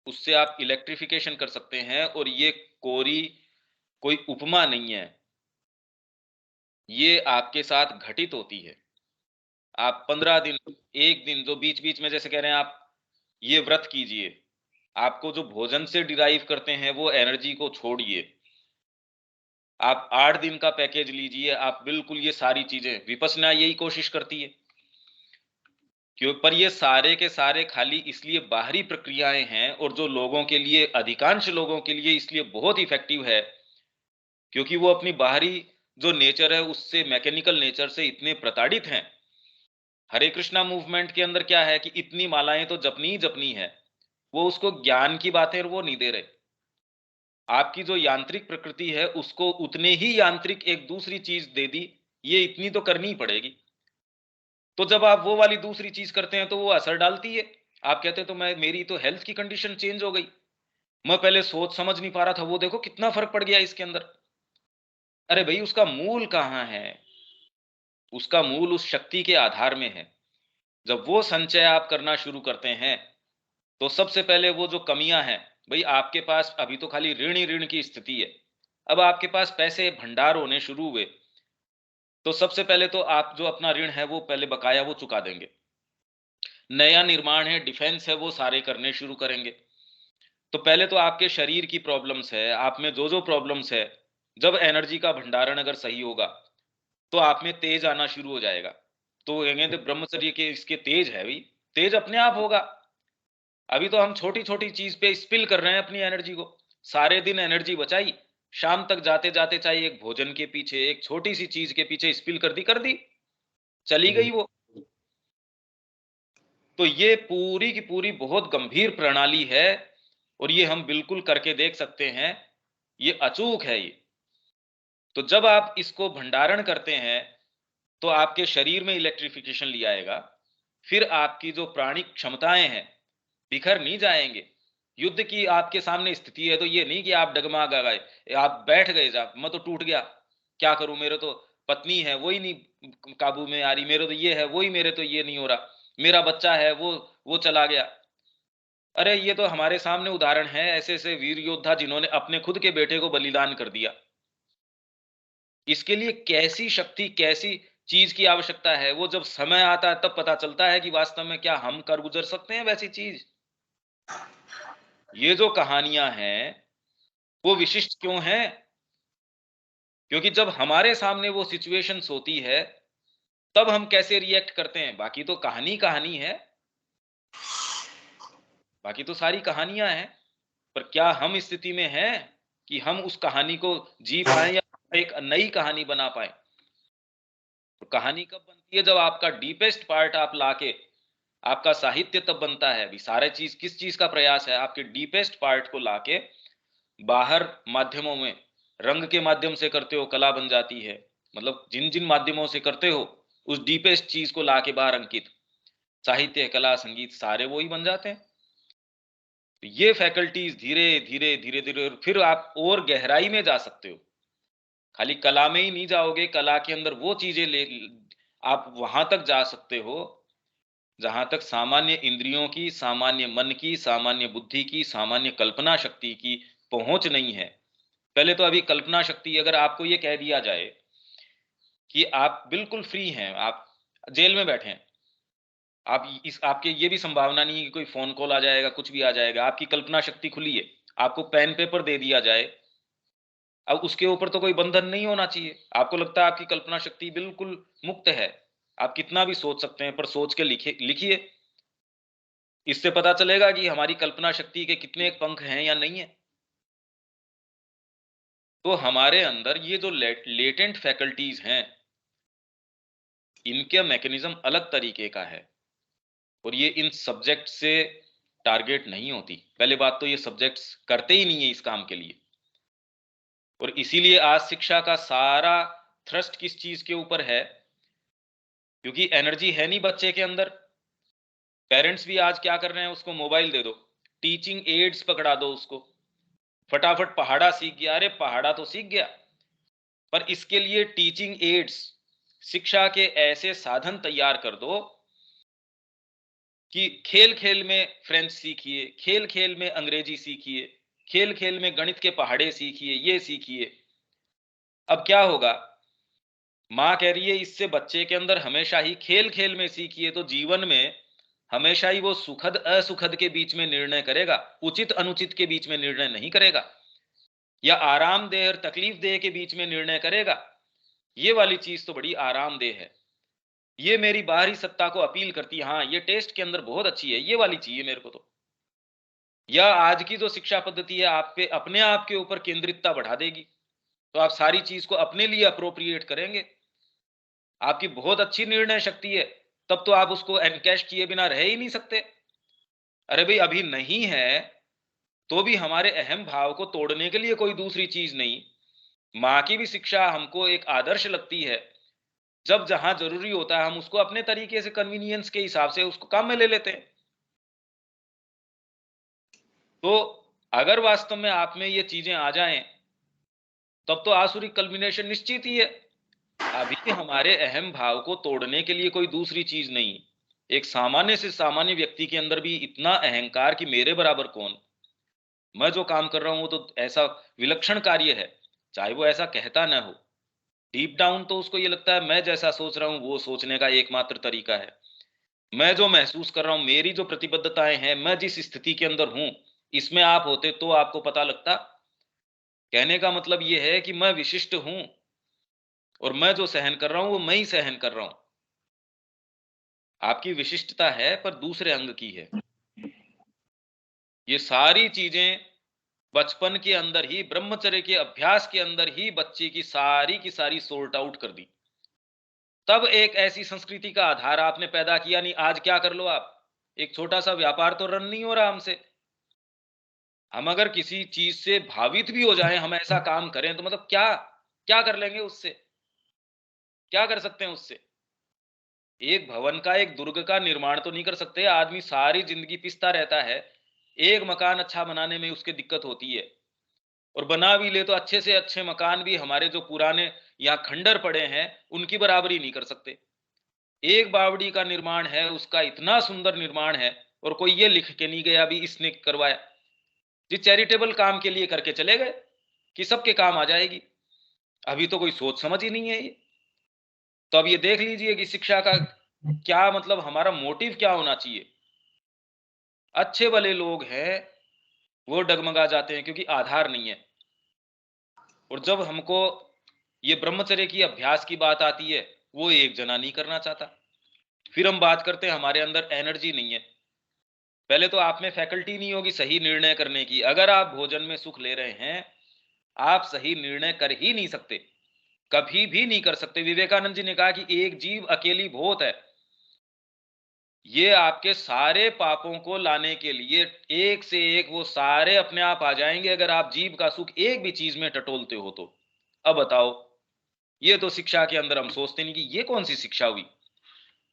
उससे आप इलेक्ट्रिफिकेशन कर सकते हैं, और ये कोरी कोई उपमा नहीं है। ये आपके साथ घटित होती है। आप 15 दिन, 1 दिन जो बीच-बीच में जैसे कह रहे हैं आप, ये व्रत कीजिए। आपको जो भोजन से डिराइव करते हैं वो एनर्जी को छोड़िए। आप 8 दिन का पैकेज लीजिए, आप बिल्कुल ये सारी चीज़ें, विपश्यना यही कोशिश करती है। क्यों? पर ये सारे के सारे खाली इसलिए बाहरी प्रक्रियाएँ हैं, और जो लोगों के लिए, अधिकांश लोगों के लिए इसलिए बहुत इफ़ेक्टिव है, क्योंकि वो अपनी बाहरी जो नेचर है उससे, मैकेनिकल नेचर से इतने प्रताड़ित हैं। हरे कृष्णा मूवमेंट के अंदर क्या है कि इतनी मालाएँ तो जपनी ही जपनी है। वो उसको ज्ञान की बातें वो नहीं दे रहे। आपकी जो यांत्रिक प्रकृति है उसको उतने ही यांत्रिक एक दूसरी चीज़ दे दी, ये इतनी तो करनी ही पड़ेगी। तो जब आप वो वाली दूसरी चीज़ करते हैं तो वो असर डालती है। आप कहते हैं तो मेरी तो हेल्थ की कंडीशन चेंज हो गई। मैं पहले सोच समझ नहीं पा रहा था, वो देखो कितना फ़र्क पड़ गया इसके अंदर। अरे भई, उसका मूल कहाँ है? उसका मूल उस शक्ति के आधार में है। जब वो संचय आप करना शुरू करते हैं, तो सबसे पहले वो जो कमियाँ हैं, भई आपके पास अभी तो खाली ऋण ही ऋण की स्थिति है। अब आपके पास पैसे भंडार होने शुरू हुए, तो सबसे पहले तो आप जो अपना ऋण है वो पहले बकाया वो चुका देंगे। नया निर्माण है, डिफेंस है, वो सारे करने शुरू करेंगे। तो पहले तो आपके शरीर की प्रॉब्लम्स है, आप में जो-जो प्रॉब्लम्स है, जब एनर्जी का भंडारण अगर सही होगा, तो आप में तेज आना शुरू हो जाएगा। तो कहेंगे तो ब्रह्मचर्य के इसके तेज है भई, तेज अपने आप होगा। अभी तो हम छोटी-छोटी चीज़ पे स्पिल कर रहे हैं अपनी एनर्जी को। सारे दिन एनर्जी बचाई, शाम तक जाते-जाते चाहे एक भोजन के पीछे, एक छोटी-सी चीज़ के पीछे स्पिल कर दी, चली गई वो। तो ये पूरी की पूरी बहुत गंभीर प्रणाली है, और ये हम बिल्कुल करके देख सकते हैं। ये अचूक है ये। तो जब आप इसको भंडारण करते हैं, तो आपके शरीर में इलेक्ट्रिफिकेशन ले आएगा। फिर आपकी जो प्राणिक क्षमताएँ हैं, बिखर नहीं जाएँगे। युद्ध की आपके सामने स्थिति है तो ये नहीं कि आप डगमगा गए, आप बैठ गए, जा मैं तो टूट गया, क्या करूँ, मेरे तो पत्नी है वो ही नहीं काबू में आ रही, मेरे तो ये है, वो ही मेरे तो ये नहीं हो रहा, मेरा बच्चा है वो चला गया। अरे ये तो हमारे सामने उदाहरण है, ऐसे-ऐसे वीर योद्धा जिन्होंने अपने खुद के बेटे को बलिदान कर दिया। इसके लिए कैसी शक्ति, कैसी चीज़ की आवश्यकता है, वो जब समय आता है तब पता चलता है कि वास्तव में क्या हम कर गुज़र सकते हैं वैसी चीज़? ये जो कहानियाँ हैं, वो विशिष्ट क्यों हैं? क्योंकि जब हमारे सामने वो सिचुएशंस होती है, तब हम कैसे रिएक्ट करते हैं। बाकी तो कहानी कहानी है, बाकी तो सारी कहानियाँ हैं, पर क्या हम इस स्थिति में हैं कि हम उस कहानी को जी पाएँ या एक नई कहानी बना पाएँ? तो कहानी कब बनती है, जब आपका डीपेस्ट पार्ट आप लाके, आपका साहित्य तब बनता है। अभी सारे चीज़ किस चीज़ का प्रयास है? आपके डीपेस्ट पार्ट को लाके बाहर माध्यमों में, रंग के माध्यम से करते हो, कला बन जाती है। मतलब जिन-जिन माध्यमों से करते हो, उस डीपेस्ट चीज़ को लाके बाहर अंकित, साहित्य, कला, संगीत सारे वो ही बन जाते हैं। तो ये फैकल्टीज़ धीरे-धीरे, धीरे-धीरे, और फिर आप और गहराई में जा सकते हो। खाली कला में ही नहीं जाओगे, कला के अंदर वो चीज़ें ले आप वहाँ तक जा सकते हो, जहाँ तक सामान्य इंद्रियों की, सामान्य मन की, सामान्य बुद्धि की, सामान्य कल्पना शक्ति की पहुँच नहीं है। पहले तो अभी कल्पना शक्ति, अगर आपको ये कह दिया जाए कि आप बिल्कुल फ्री हैं, आप जेल में बैठे हैं, आप इस आपके ये भी संभावना नहीं है कि कोई फ़ोन कॉल आ जाएगा, कुछ भी आ जाएगा, आपकी कल्पना शक्ति खुली है, आपको पेन पेपर दे दिया जाए, अब उसके ऊपर तो कोई बंधन नहीं होना चाहिए। आपको लगता है आपकी कल्पना शक्ति बिल्कुल मुक्त है, आप कितना भी सोच सकते हैं, पर सोच के लिखिए। इससे पता चलेगा कि हमारी कल्पना शक्ति के कितने पंख हैं या नहीं है। तो हमारे अंदर ये जो लेटेंट फैकल्टीज़ हैं, इनका मैकेनिज़्म अलग तरीके का है, और ये इन सब्जेक्ट से टारगेट नहीं होती। पहली बात तो ये सब्जेक्ट्स करते ही नहीं है इस काम के लिए। और इसीलिए आज शिक्षा का सारा थ्रस्ट किस चीज के ऊपर है, क्योंकि एनर्जी है नहीं बच्चे के अंदर। पेरेंट्स भी आज क्या कर रहे हैं, उसको मोबाइल दे दो, टीचिंग एड्स पकड़ा दो उसको, फटाफट पहाड़ा सीख गया। अरे पहाड़ा तो सीख गया, पर इसके लिए टीचिंग एड्स, शिक्षा के ऐसे साधन तैयार कर दो कि खेल खेल में फ्रेंच सीखिए, खेल खेल में अंग्रेजी सीखिए, खेल खेल में गणित के पहाड़े सीखिए, ये सीखिए। अब क्या होगा, माँ कह रही है इससे बच्चे के अंदर हमेशा ही खेल खेल में सीखिए, तो जीवन में हमेशा ही वो सुखद असुखद के बीच में निर्णय करेगा, उचित अनुचित के बीच में निर्णय नहीं करेगा, या आरामदेह और तकलीफदेह के बीच में निर्णय करेगा। ये वाली चीज तो बड़ी आरामदेह है, ये मेरी बाहरी सत्ता को अपील करती है, हाँ ये टेस्ट के अंदर बहुत अच्छी है, ये वाली चाहिए मेरे को तो। या आज की जो शिक्षा पद्धति है आप पे अपने आप के ऊपर केंद्रितता बढ़ा देगी, तो आप सारी चीज को अपने लिए अप्रोप्रिएट करेंगे। आपकी बहुत अच्छी निर्णय शक्ति है, तब तो आप उसको एनकैश किए बिना रह ही नहीं सकते। अरे भाई अभी नहीं है तो भी हमारे अहम भाव को तोड़ने के लिए कोई दूसरी चीज नहीं। माँ की भी शिक्षा हमको एक आदर्श लगती है, जब जहां जरूरी होता है हम उसको अपने तरीके से कन्वीनियंस के हिसाब से उसको काम में ले लेते हैं। तो अगर वास्तव में आप में ये चीजें आ जाएं, तब तो आसुरी कल्मिनेशन निश्चित ही है। अभी हमारे अहम भाव को तोड़ने के लिए कोई दूसरी चीज नहीं। एक सामान्य से सामान्य व्यक्ति के अंदर भी इतना अहंकार कि मेरे बराबर कौन, मैं जो काम कर रहा हूं वो तो ऐसा विलक्षण कार्य है, चाहे वो ऐसा कहता ना हो, डीप डाउन तो उसको ये लगता है मैं जैसा सोच रहा हूं वो सोचने का एकमात्र तरीका है। मैं जो महसूस कर रहा हूं, मेरी जो प्रतिबद्धताएं हैं, मैं जिस स्थिति के अंदर हूं, इसमें आप होते तो आपको पता लगता। कहने का मतलब ये है कि मैं विशिष्ट हूं, और मैं जो सहन कर रहा हूं वो मैं ही सहन कर रहा हूं। आपकी विशिष्टता है पर दूसरे अंग की है। ये सारी चीजें बचपन के अंदर ही, ब्रह्मचर्य के अभ्यास के अंदर ही बच्चे की सारी सोर्ट आउट कर दी। तब एक ऐसी संस्कृति का आधार आपने पैदा किया। नहीं आज क्या कर लो आप, एक छोटा सा व्यापार तो रन नहीं हो रहा हमसे। हम अगर किसी चीज से भावित भी हो जाए, हम ऐसा काम करें तो मतलब क्या क्या कर लेंगे उससे, क्या कर सकते हैं उससे। एक भवन का, एक दुर्ग का निर्माण तो नहीं कर सकते। आदमी सारी जिंदगी पिसता रहता है, एक मकान अच्छा बनाने में उसके दिक्कत होती है, और बना भी ले तो अच्छे से अच्छे मकान भी हमारे जो पुराने यहाँ खंडर पड़े हैं उनकी बराबरी नहीं कर सकते। एक बावड़ी का निर्माण है, उसका इतना सुंदर निर्माण है, और कोई ये लिख के नहीं गया भी इसने करवाया, जी चैरिटेबल काम के लिए करके चले गए कि सबके काम आ जाएगी। अभी तो कोई सोच समझ ही नहीं है ये। तो अब ये देख लीजिए कि शिक्षा का क्या मतलब, हमारा मोटिव क्या होना चाहिए। अच्छे भले लोग हैं वो डगमगा जाते हैं क्योंकि आधार नहीं है। और जब हमको ये ब्रह्मचर्य की अभ्यास की बात आती है, वो एक जना नहीं करना चाहता। फिर हम बात करते हैं हमारे अंदर एनर्जी नहीं है। पहले तो आप में फैकल्टी नहीं होगी सही निर्णय करने की। अगर आप भोजन में सुख ले रहे हैं, आप सही निर्णय कर ही नहीं सकते, कभी भी नहीं कर सकते। विवेकानंद जी ने कहा कि एक जीव अकेली बहुत है। ये आपके सारे पापों को लाने के लिए एक से एक वो सारे अपने आप आ जाएंगे, अगर आप जीव का सुख एक भी चीज में टटोलते हो तो। अब बताओ, ये तो शिक्षा के अंदर हम सोचते नहीं कि ये कौन सी शिक्षा हुई।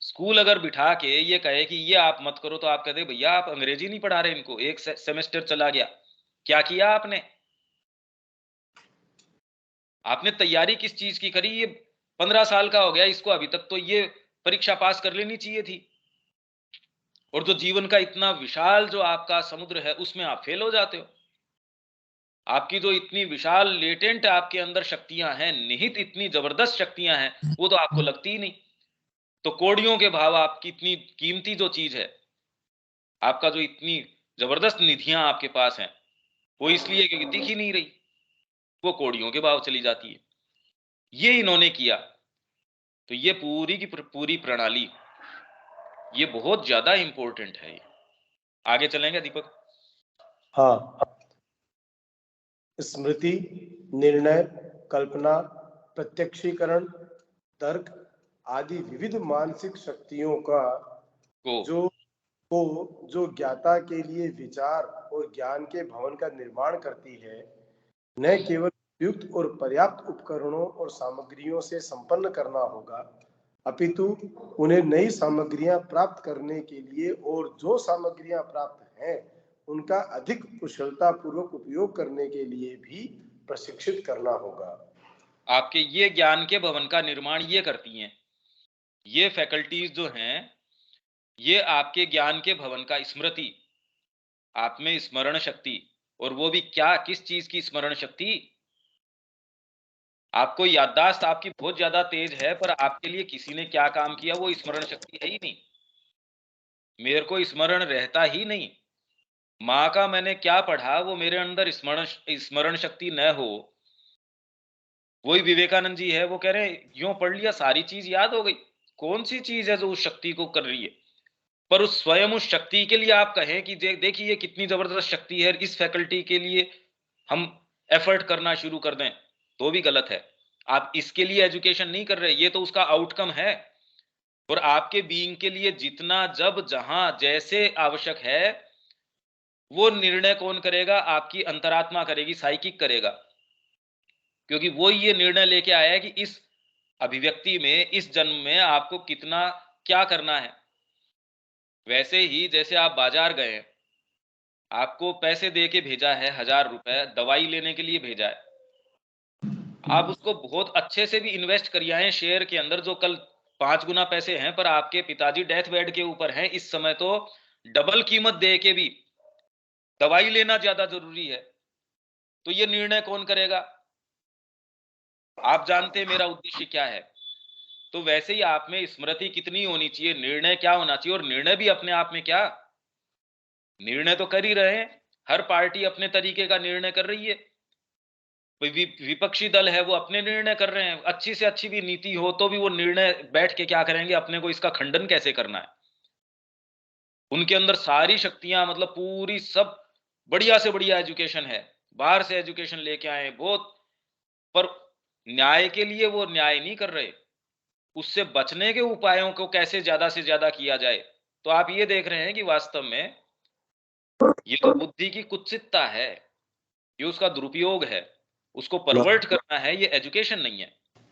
स्कूल अगर बिठा के ये कहे कि ये आप मत करो, तो आप कहते भैया आप अंग्रेजी नहीं पढ़ा रहे इनको, एक सेमेस्टर चला गया, क्या किया आपने? आपने तैयारी किस चीज की करी? ये 15 साल का हो गया इसको, अभी तक तो ये परीक्षा पास कर लेनी चाहिए थी। और जो जीवन का इतना विशाल जो आपका समुद्र है उसमें आप फेल हो जाते हो। आपकी जो इतनी विशाल लेटेंट आपके अंदर शक्तियां हैं, निहित इतनी जबरदस्त शक्तियां हैं, वो तो आपको लगती ही नहीं। तो कोड़ियों के भाव, आपकी इतनी कीमती जो चीज है, आपका जो इतनी जबरदस्त निधियां आपके पास हैं, वो इसलिए क्योंकि दिख ही नहीं रही, वो कोड़ियों के भाव चली जाती है। ये इन्होंने किया। तो ये पूरी की पूरी प्रणाली ये बहुत ज्यादा इंपॉर्टेंट है। ये आगे चलेंगे दीपक? हाँ, स्मृति, निर्णय, कल्पना, प्रत्यक्षीकरण, तर्क आदि विविध मानसिक शक्तियों का को जो को जो ज्ञाता के लिए विचार और ज्ञान के भवन का निर्माण करती है, न केवल युक्त और पर्याप्त उपकरणों और सामग्रियों से संपन्न करना होगा, अपितु उन्हें नई सामग्रियां प्राप्त करने के लिए और जो सामग्रियां प्राप्त हैं उनका अधिक कुशलतापूर्वक उपयोग करने के लिए भी प्रशिक्षित करना होगा। आपके ये ज्ञान के भवन का निर्माण ये करती हैं। ये फैकल्टीज जो हैं, ये आपके ज्ञान के भवन का स्मृति, आप में स्मरण शक्ति, और वो भी क्या, किस चीज की स्मरण शक्ति? आपको याददाश्त आपकी बहुत ज्यादा तेज है, पर आपके लिए किसी ने क्या काम किया वो स्मरण शक्ति है ही नहीं। मेरे को स्मरण रहता ही नहीं। माँ का मैंने क्या पढ़ा वो मेरे अंदर स्मरण शक्ति न हो। वही विवेकानंद जी है, वो कह रहे हैं यूं पढ़ लिया सारी चीज याद हो गई। कौन सी चीज है जो उस शक्ति को कर रही है? पर उस स्वयं उस शक्ति के लिए आप कहें कि देखिए ये कितनी जबरदस्त शक्ति है, इस फैकल्टी के लिए हम एफर्ट करना शुरू कर दें, तो भी गलत है। आप इसके लिए एजुकेशन नहीं कर रहे, ये तो उसका आउटकम है। और आपके बीइंग के लिए जितना, जब, जहां, जैसे आवश्यक है, वो निर्णय कौन करेगा? आपकी अंतरात्मा करेगी, साइकिक करेगा। क्योंकि वो ये निर्णय लेके आया है कि इस अभिव्यक्ति में, इस जन्म में आपको कितना क्या करना है। वैसे ही जैसे आप बाजार गए, आपको पैसे दे के भेजा है 1000 रुपए, दवाई लेने के लिए भेजा है, आप उसको बहुत अच्छे से भी इन्वेस्ट करिए हैं शेयर के अंदर, जो कल 5 गुना पैसे हैं, पर आपके पिताजी डेथ बेड के ऊपर हैं इस समय, तो डबल कीमत दे के भी दवाई लेना ज्यादा जरूरी है। तो ये निर्णय कौन करेगा? आप जानते हैं मेरा उद्देश्य क्या है। तो वैसे ही आप में स्मृति कितनी होनी चाहिए, निर्णय क्या होना चाहिए, और निर्णय भी अपने आप में क्या, निर्णय तो कर ही रहे हैं। हर पार्टी अपने तरीके का निर्णय कर रही है। विपक्षी दल है वो अपने निर्णय कर रहे हैं, अच्छी से अच्छी भी नीति हो तो भी वो निर्णय बैठ के क्या करेंगे, अपने को इसका खंडन कैसे करना है। उनके अंदर सारी शक्तियां, मतलब पूरी सब बढ़िया से बढ़िया एजुकेशन है, बाहर से एजुकेशन लेके आए बहुत, पर न्याय के लिए वो न्याय नहीं कर रहे। उससे बचने के उपायों को कैसे ज्यादा से ज्यादा किया जाए। तो आप ये देख रहे हैं कि वास्तव में ये तो बुद्धि की कुत्सितता है, ये उसका दुरुपयोग है। उसको परवर्ट करना है, ये एजुकेशन नहीं है,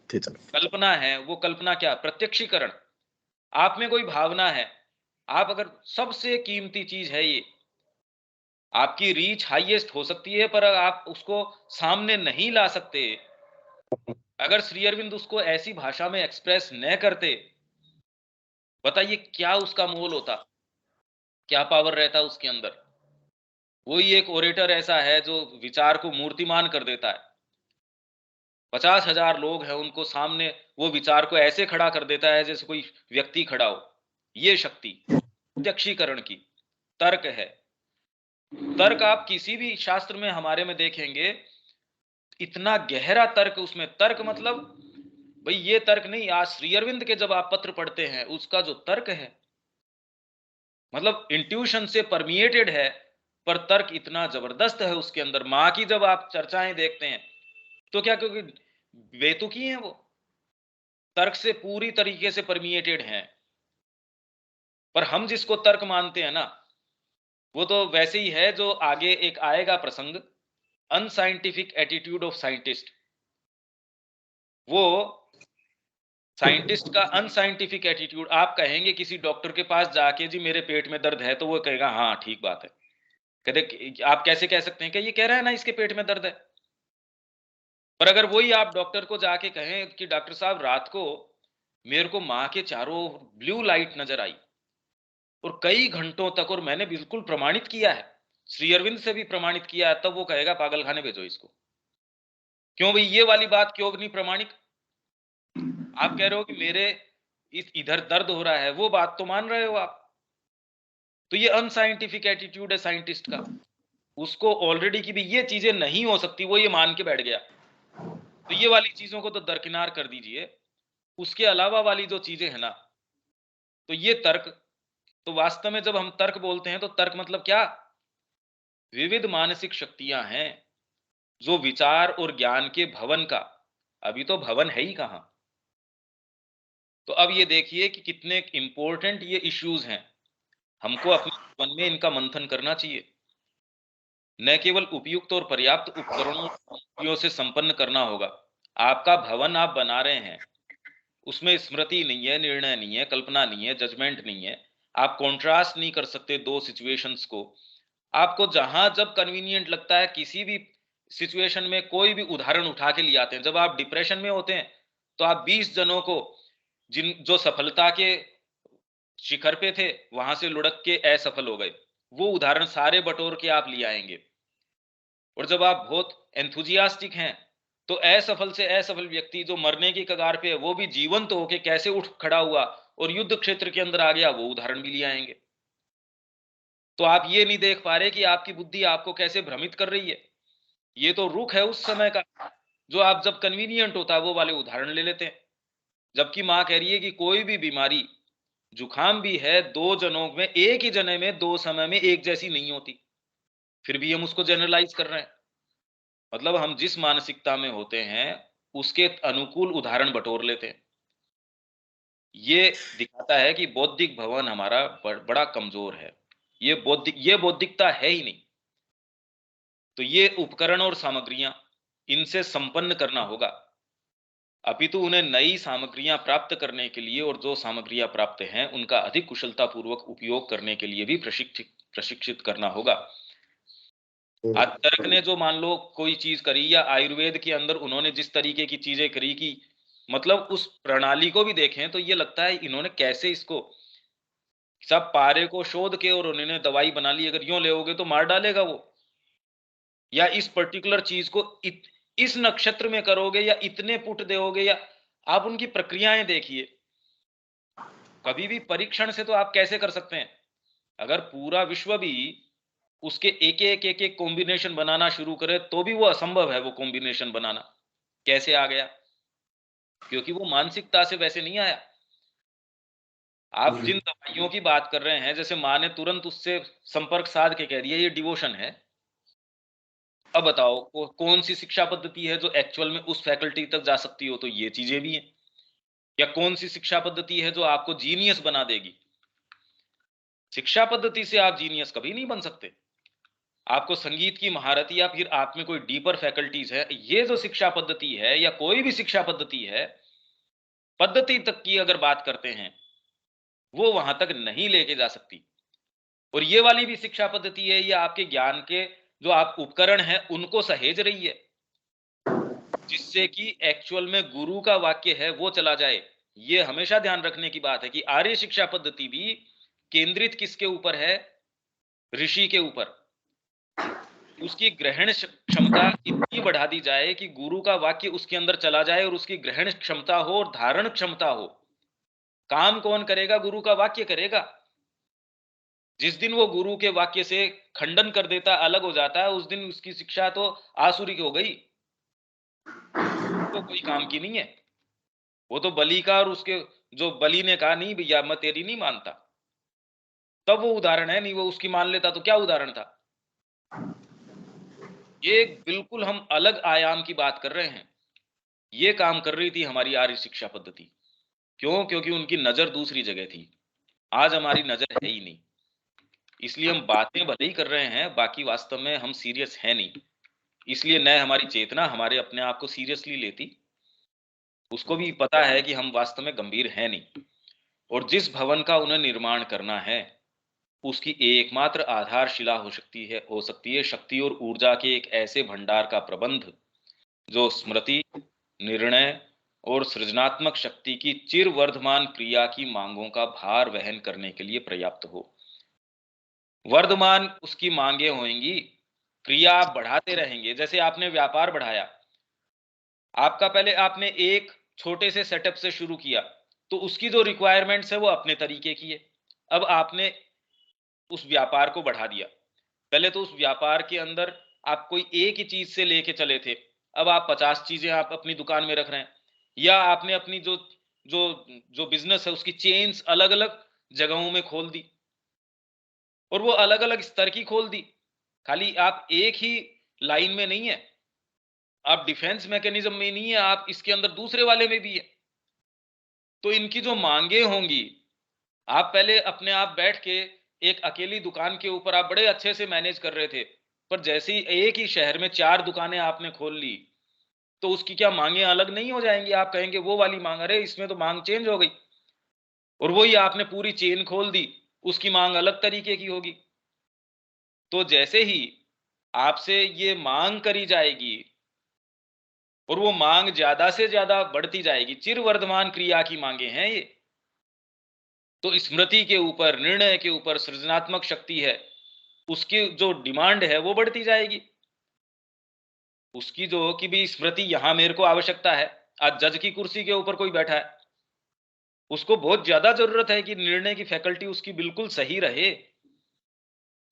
कल्पना है। वो कल्पना क्या? प्रत्यक्षीकरण। आप में कोई भावना है, आप अगर, सबसे कीमती चीज है ये, आपकी रीच हाईएस्ट हो सकती है, पर आप उसको सामने नहीं ला सकते। अगर श्री अरविंद उसको ऐसी भाषा में एक्सप्रेस न करते, बताइए क्या उसका मोल होता, क्या पावर रहता उसके अंदर। वही एक ओरेटर ऐसा है जो विचार को मूर्तिमान कर देता है। 50,000 लोग हैं उनको सामने, वो विचार को ऐसे खड़ा कर देता है जैसे कोई व्यक्ति खड़ा हो। ये शक्ति प्रत्यक्षीकरण की, तर्क है। तर्क आप किसी भी शास्त्र में हमारे में देखेंगे, इतना गहरा तर्क उसमें। तर्क मतलब भाई ये तर्क नहीं, आज श्री अरविंद के जब आप पत्र पढ़ते हैं, उसका जो तर्क है, मतलब इंट्यूशन से परमिएटेड है, पर तर्क इतना जबरदस्त है उसके अंदर। माँ की जब आप चर्चाएं देखते हैं, तो क्या, क्योंकि बेतुकी हैं वो, तर्क से पूरी तरीके से परमिएटेड हैं। पर हम जिसको तर्क मानते हैं ना, वो तो वैसे ही है जो आगे एक आएगा प्रसंग, अनसाइंटिफिक एटीट्यूड ऑफ साइंटिस्ट। वो साइंटिस्ट का अनसाइंटिफिक एटीट्यूड। आप कहेंगे किसी डॉक्टर के पास जाके जी मेरे पेट में दर्द है, तो वो कहेगा हाँ ठीक बात है। कहते आप कैसे कह सकते हैं कि ये कह रहा है ना इसके पेट में दर्द है। पर अगर वही आप डॉक्टर को जाके कहें कि डॉक्टर साहब रात को मेरे को माँ के चारों ब्लू लाइट नजर आई और कई घंटों तक, और मैंने बिल्कुल प्रमाणित किया है, श्री अरविंद से भी प्रमाणित किया है, तब वो कहेगा पागल खाने भेजो इसको। क्यों भाई, ये वाली बात क्यों नहीं प्रमाणित? आप कह रहे हो कि मेरे इधर दर्द हो रहा है, वो बात तो मान रहे हो आप। तो ये अनसाइंटिफिक एटीट्यूड है साइंटिस्ट का। उसको ऑलरेडी की भी ये चीजें नहीं हो सकती, वो ये मान के बैठ गया। तो ये वाली चीजों को तो दरकिनार कर दीजिए। उसके अलावा वाली जो चीजें हैं ना, तो ये तर्क, तो वास्तव में जब हम तर्क बोलते हैं, तो तर्क मतलब क्या? विविध मानसिक शक्तियां हैं जो विचार और ज्ञान के भवन का, अभी तो भवन है ही कहां। तो अब ये देखिए कि कितने इंपॉर्टेंट ये इश्यूज हैं, हमको अपने जीवन में इनका मंथन करना चाहिए। न केवल उपयुक्त और पर्याप्त उपकरणों से संपन्न करना होगा। आपका भवन आप बना रहे हैं, उसमें स्मृति नहीं है, निर्णय नहीं है, कल्पना नहीं है, जजमेंट नहीं है। आप कॉन्ट्रास्ट नहीं कर सकते दो सिचुएशंस को। आपको जहां जब कन्वीनियंट लगता है, किसी भी सिचुएशन में कोई भी उदाहरण उठा के ले आते हैं। जब आप डिप्रेशन में होते हैं तो आप 20 जनों को, जिन जो सफलता के शिखर पे थे, वहां से लुढ़क के असफल हो गए, वो उदाहरण सारे बटोर के आप ले आएंगे। और जब आप बहुत एंथुजियास्टिक हैं तो असफल से असफल व्यक्ति जो मरने की कगार पे है, वो भी जीवंत होके कैसे उठ खड़ा हुआ और युद्ध क्षेत्र के अंदर आ गया, वो उदाहरण भी ले आएंगे। तो आप ये नहीं देख पा रहे कि आपकी बुद्धि आपको कैसे भ्रमित कर रही है। ये तो रुख है उस समय का, जो आप जब कन्वीनियंट होता है वो वाले उदाहरण ले लेते हैं। जबकि मां कह रही है कि कोई भी बीमारी, जुकाम भी है, दो जनों में, एक ही जने में दो समय में एक जैसी नहीं होती, फिर भी हम उसको जनरलाइज कर रहे हैं। मतलब हम जिस मानसिकता में होते हैं उसके अनुकूल उदाहरण बटोर लेते हैं। ये दिखाता है कि बौद्धिक भवन हमारा बड़ा कमजोर है। ये बौद्धिकता है ही नहीं। तो ये उपकरण और सामग्रियां, इनसे संपन्न करना होगा, अपितु उन्हें नई सामग्रियां प्राप्त करने के लिए और जो सामग्रियां प्राप्त हैं उनका अधिक कुशलता पूर्वक उपयोग करने के लिए भी प्रशिक्षित करना होगा। आज तर्क ने जो मान लो कोई चीज करी, या आयुर्वेद के अंदर उन्होंने जिस तरीके की चीजें करी कि मतलब उस प्रणाली को भी देखें तो ये लगता है इन्होंने कैसे इसको सब पारे को शोध के और उन्होंने दवाई बना ली। अगर यूं लेोगे तो मार डालेगा वो। या इस पर्टिकुलर चीज को इस नक्षत्र में करोगे या इतने पुट दोगे, या आप उनकी प्रक्रियाएं देखिए। कभी भी परीक्षण से तो आप कैसे कर सकते हैं? अगर पूरा विश्व भी उसके एक एक कॉम्बिनेशन बनाना शुरू करे तो भी वो असंभव है। वो कॉम्बिनेशन बनाना कैसे आ गया? क्योंकि वो मानसिकता से वैसे नहीं आया। आप जिन दवाइयों की बात कर रहे हैं, जैसे मां ने तुरंत उससे संपर्क साध के कह दिया ये डिवोशन है। अब बताओ कौन सी शिक्षा पद्धति है जो एक्चुअल में उस फैकल्टी तक जा सकती हो? तो ये चीजें भी हैं। या कौन सी शिक्षा पद्धति है जो आपको जीनियस बना देगी? शिक्षा पद्धति से आप जीनियस कभी नहीं बन सकते। आपको संगीत की महारत या फिर आप में कोई डीपर फैकल्टीज है, ये जो शिक्षा पद्धति है या कोई भी शिक्षा पद्धति है, पद्धति तक की अगर बात करते हैं, वो वहां तक नहीं लेके जा सकती। और ये वाली भी शिक्षा पद्धति है, ये आपके ज्ञान के जो आप उपकरण हैं उनको सहेज रही है, जिससे कि एक्चुअल में गुरु का वाक्य है वो चला जाए। ये हमेशा ध्यान रखने की बात है कि आर्य शिक्षा पद्धति भी केंद्रित किसके ऊपर है? ऋषि के ऊपर। उसकी ग्रहण क्षमता इतनी बढ़ा दी जाए कि गुरु का वाक्य उसके अंदर चला जाए और उसकी ग्रहण क्षमता हो और धारण क्षमता हो। काम कौन करेगा? गुरु का वाक्य करेगा। जिस दिन वो गुरु के वाक्य से खंडन कर देता, अलग हो जाता है, उस दिन उसकी शिक्षा तो आसुरी हो गई, तो कोई काम की नहीं है। वो तो बलि का, और उसके जो बलि ने कहा नहीं भैया मैं तेरी नहीं मानता, तब वो उदाहरण है। नहीं वो उसकी मान लेता तो क्या उदाहरण था? ये बिल्कुल हम अलग आयाम की बात कर रहे हैं। ये काम कर रही थी हमारी आर्य शिक्षा पद्धति। क्यों? क्योंकि उनकी नजर दूसरी जगह थी। आज हमारी नजर है ही नहीं, इसलिए हम बातें भले ही कर रहे हैं, बाकी वास्तव में हम सीरियस है नहीं। इसलिए न हमारी चेतना हमारे अपने आप को सीरियसली लेती, उसको भी पता है कि हम वास्तव में गंभीर हैं नहीं। और जिस भवन का उन्हें निर्माण करना है, उसकी एकमात्र आधारशिला हो सकती है शक्ति और ऊर्जा के एक ऐसे भंडार का प्रबंध, जो स्मृति, निर्णय और सृजनात्मक शक्ति की चिर वर्धमान क्रिया की मांगों का भार वहन करने के लिए पर्याप्त हो। वर्धमान उसकी मांगे होंगी, क्रिया आप बढ़ाते रहेंगे। जैसे आपने व्यापार बढ़ाया, आपका पहले आपने एक छोटे से सेटअप से शुरू किया, तो उसकी जो रिक्वायरमेंट्स है वो अपने तरीके की है। अब आपने उस व्यापार को बढ़ा दिया। पहले तो उस व्यापार के अंदर आप कोई एक ही चीज से लेके चले थे, अब आप 50 चीजें आप अपनी दुकान में रख रहे हैं। या आपने अपनी जो जो जो बिजनेस है उसकी चेन्स अलग अलग जगहों में खोल दी, और वो अलग अलग स्तर की खोल दी। खाली आप एक ही लाइन में नहीं है, आप डिफेंस मैकेनिज्म में नहीं है, आप इसके अंदर दूसरे वाले में भी है। तो इनकी जो मांगे होंगी, आप पहले अपने आप बैठ के एक अकेली दुकान के ऊपर आप बड़े अच्छे से मैनेज कर रहे थे, पर जैसे ही एक ही शहर में 4 दुकानें आपने खोल ली, तो उसकी क्या माँगें अलग नहीं हो जाएँगी? आप कहेंगे वो वाली माँग, अरे इसमें तो माँग चेंज हो गई। और वही आपने पूरी चेन खोल दी, उसकी माँग अलग तरीके की होगी। तो जैसे ही आपसे ये माँग करी जाएगी और वो माँग ज़्यादा से ज़्यादा बढ़ती जाएगी, चिरवर्धमान क्रिया की माँगें हैं ये। तो स्मृति के ऊपर, निर्णय के ऊपर सृजनात्मक शक्ति है, उसकी जो डिमांड है वो बढ़ती जाएगी। उसकी जो कि भी स्मृति यहाँ मेरे को आवश्यकता है, आज जज की कुर्सी के ऊपर कोई बैठा है, उसको बहुत ज़्यादा ज़रूरत है कि निर्णय की फैकल्टी उसकी बिल्कुल सही रहे।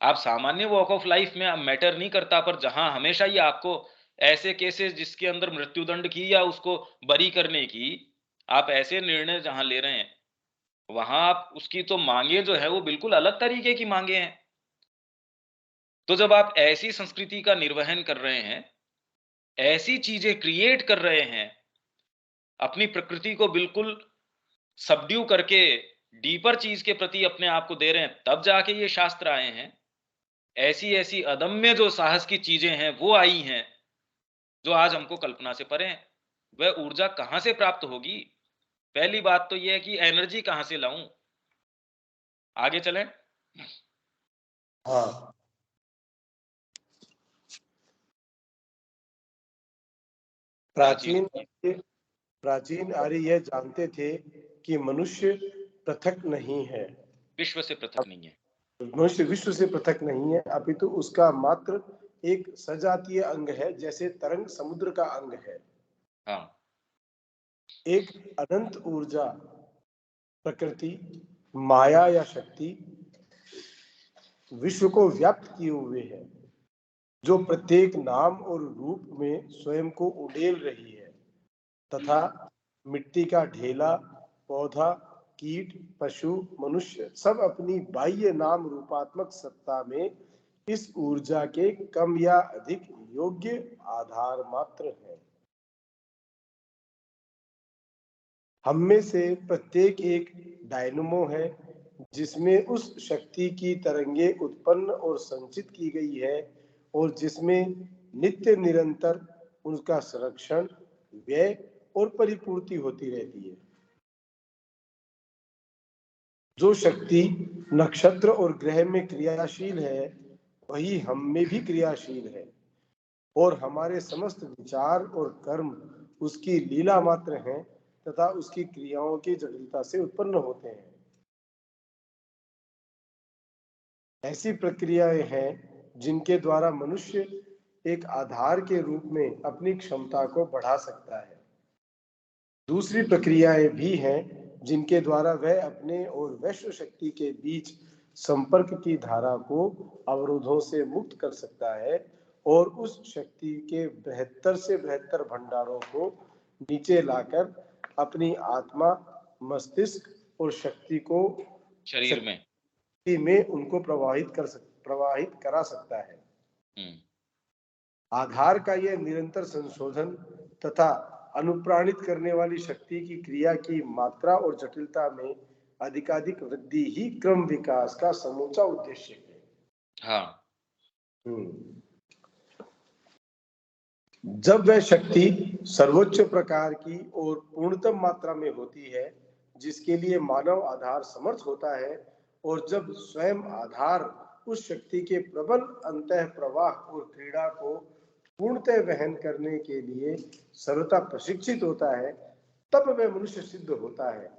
आप सामान्य वॉक ऑफ लाइफ में मैटर नहीं करता, पर जहां हमेशा ही आपको ऐसे केसेस जिसके अंदर मृत्युदंड की या उसको बरी करने की, आप ऐसे निर्णय जहां ले रहे हैं, वहां आप उसकी तो मांगे जो है वो बिल्कुल अलग तरीके की मांगे हैं। तो जब आप ऐसी संस्कृति का निर्वहन कर रहे हैं, ऐसी चीजें क्रिएट कर रहे हैं, अपनी प्रकृति को बिल्कुल सबड्यू करके डीपर चीज के प्रति अपने आप को दे रहे हैं, तब जाके ये शास्त्र आए हैं। ऐसी-ऐसी अदम्य जो साहस की चीजें हैं, वो आई हैं, जो आज हमको कल्पना से परे हैं। वह ऊर्जा कहाँ से प्राप्त होगी? पहली बात तो ये है कि एनर्जी कहाँ से लाऊँ? आगे चलें? हाँ, प्राचीन प्राचीन प्राचीन आर्य यह जानते थे कि मनुष्य पृथक नहीं है। विश्व से पृथक नहीं है। मनुष्य विश्व से पृथक नहीं है, अपितु उसका मात्र एक सजातीय अंग है, जैसे तरंग समुद्र का अंग है। हाँ, एक अनंत ऊर्जा, प्रकृति, माया या शक्ति विश्व को व्याप्त किए हुए है, जो प्रत्येक नाम और रूप में स्वयं को उड़ेल रही है, तथा मिट्टी का ढेला, पौधा, कीट, पशु, मनुष्य सब अपनी बाह्य नाम रूपात्मक सत्ता में इस ऊर्जा के कम या अधिक योग्य आधार मात्र है। हम में से प्रत्येक एक डायनमो है, जिसमें उस शक्ति की तरंगे उत्पन्न और संचित की गई है, और जिसमें नित्य निरंतर उनका संरक्षण, व्यय और परिपूर्ति होती रहती है। जो शक्ति नक्षत्र और ग्रह में क्रियाशील है, वही हम में भी क्रियाशील है, और हमारे समस्त विचार और कर्म उसकी लीला मात्र हैं, तथा उसकी क्रियाओं की जटिलता से उत्पन्न होते हैं। ऐसी प्रक्रियाएं हैं जिनके द्वारा मनुष्य एक आधार के रूप में अपनी क्षमता को बढ़ा सकता है। दूसरी प्रक्रियाएं भी हैं जिनके द्वारा वह अपने और वैश्व शक्ति के बीच संपर्क की धारा को अवरोधों से मुक्त कर सकता है, और उस शक्ति के बेहतर से बेहतर भंडारों को नीचे लाकर अपनी आत्मा, मस्तिष्क और शक्ति को शरीर में। शक्ति में उनको प्रवाहित करा सकता है। आधार का यह निरंतर संशोधन तथा अनुप्राणित करने वाली शक्ति की क्रिया की मात्रा और जटिलता में अधिकाधिक वृद्धि ही क्रम विकास का समूचा उद्देश्य है। हाँ, जब वह शक्ति सर्वोच्च प्रकार की और पूर्णतम मात्रा में होती है, जिसके लिए मानव आधार समर्थ होता है, और जब स्वयं आधार उस शक्ति के प्रबल अंतः प्रवाह और क्रीड़ा को पूर्णतः वहन करने के लिए सर्वथा प्रशिक्षित होता है, तब वह मनुष्य सिद्ध होता है,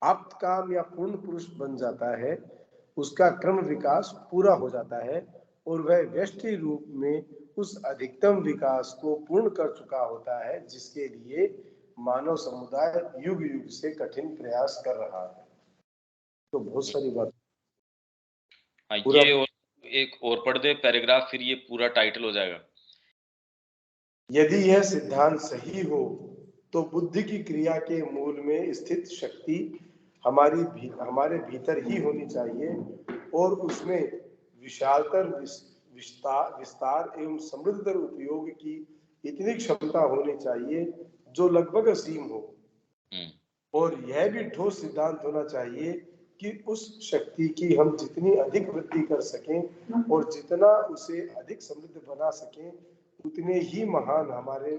आप्त काम या पूर्ण पुरुष बन जाता है, उसका क्रम विकास पूरा हो जाता है, और वह व्यष्टि रूप में उस अधिकतम विकास को पूर्ण कर चुका होता है, जिसके लिए मानव समुदाय युग युग से कठिन प्रयास कर रहा है। तो बहुत सारी बात हाँ, पूरा ये और एक और पढ़ दे पैराग्राफ, फिर ये पूरा टाइटल हो जाएगा। यदि यह सिद्धांत सही हो, तो बुद्धि की क्रिया के मूल में स्थित शक्ति हमारे भीतर ही होनी चाहिए, और उसमें विशालतर विस्तार एवं समृद्धतर उपयोग की इतनी क्षमता होनी चाहिए जो लगभग असीम हो। और यह भी ठोस सिद्धांत होना चाहिए कि उस शक्ति की हम जितनी अधिक वृद्धि कर सकें और जितना उसे अधिक समृद्ध बना सकें, उतने ही महान हमारे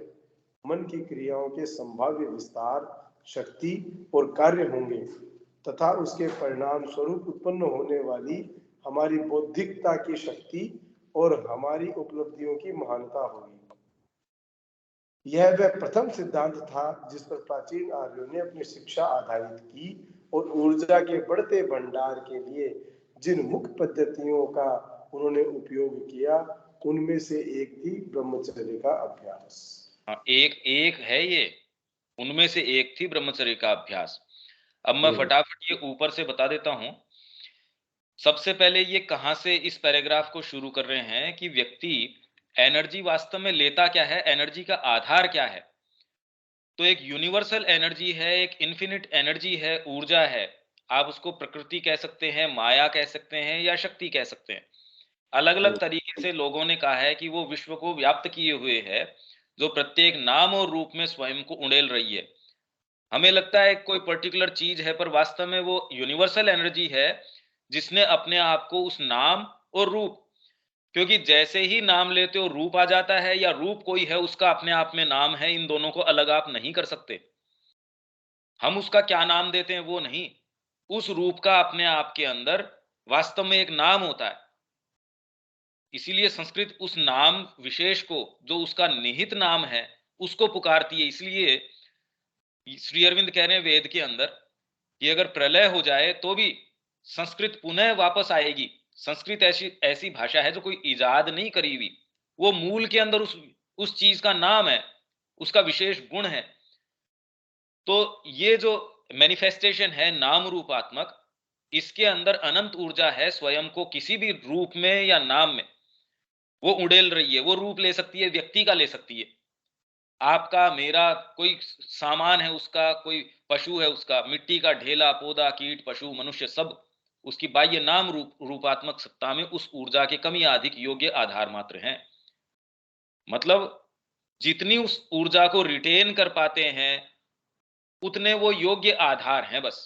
मन की क्रियाओं के संभाव्य विस्तार, शक्ति और कार्य होंगे तथा उसके परिणाम स्वरूप उत्पन्न होने वाली हमारी बौद्धिकता की शक्ति और हमारी उपलब्धियों की महानता होगी। यह वह प्रथम सिद्धांत था जिस पर प्राचीन आर्यों ने अपनी शिक्षा आधारित की और ऊर्जा के बढ़ते भंडार के लिए जिन मुख्य पद्धतियों का उन्होंने उपयोग किया, उनमें से एक थी ब्रह्मचर्य का अभ्यास। हाँ, एक है ये, उनमें से एक थी ब्रह्मचर्य का अभ्यास। अब मैं फटाफट ये ऊपर से बता देता हूं। सबसे पहले ये कहां से इस पैराग्राफ को शुरू कर रहे हैं कि व्यक्ति एनर्जी वास्तव में लेता क्या है, एनर्जी का आधार क्या है। तो एक यूनिवर्सल एनर्जी है, एक इन्फिनिट एनर्जी है, ऊर्जा है। आप उसको प्रकृति कह सकते हैं, माया कह सकते हैं या शक्ति कह सकते हैं। अलग अलग तरीके से लोगों ने कहा है कि वो विश्व को व्याप्त किए हुए है, जो प्रत्येक नाम और रूप में स्वयं को उड़ेल रही है। हमें लगता है कोई पर्टिकुलर चीज है, पर वास्तव में वो यूनिवर्सल एनर्जी है जिसने अपने आप को उस नाम और रूप, क्योंकि जैसे ही नाम लेते हो रूप आ जाता है, या रूप कोई है उसका अपने आप में नाम है, इन दोनों को अलग आप नहीं कर सकते। हम उसका क्या नाम देते हैं वो नहीं, उस रूप का अपने आप के अंदर वास्तव में एक नाम होता है। इसीलिए संस्कृत उस नाम विशेष को, जो उसका निहित नाम है, उसको पुकारती है। इसलिए श्री अरविंद कह रहे हैं वेद के अंदर कि अगर प्रलय हो जाए तो भी संस्कृत पुनः वापस आएगी। संस्कृत ऐसी ऐसी भाषा है जो कोई इजाद नहीं करी हुई, वो मूल के अंदर उस चीज का नाम है, उसका विशेष गुण है। तो ये जो मैनिफेस्टेशन है नाम रूपात्मक, इसके अंदर अनंत ऊर्जा है, स्वयं को किसी भी रूप में या नाम में वो उड़ेल रही है। वो रूप ले सकती है, व्यक्ति का ले सकती है, आपका, मेरा, कोई सामान है उसका, कोई पशु है उसका, मिट्टी का ढेला, पौधा, कीट, पशु, मनुष्य, सब उसकी बाह्य नाम रूपात्मक सत्ता में उस ऊर्जा के कम या अधिक योग्य आधार मात्र हैं। मतलब जितनी उस ऊर्जा को रिटेन कर पाते हैं उतने वो योग्य आधार हैं। बस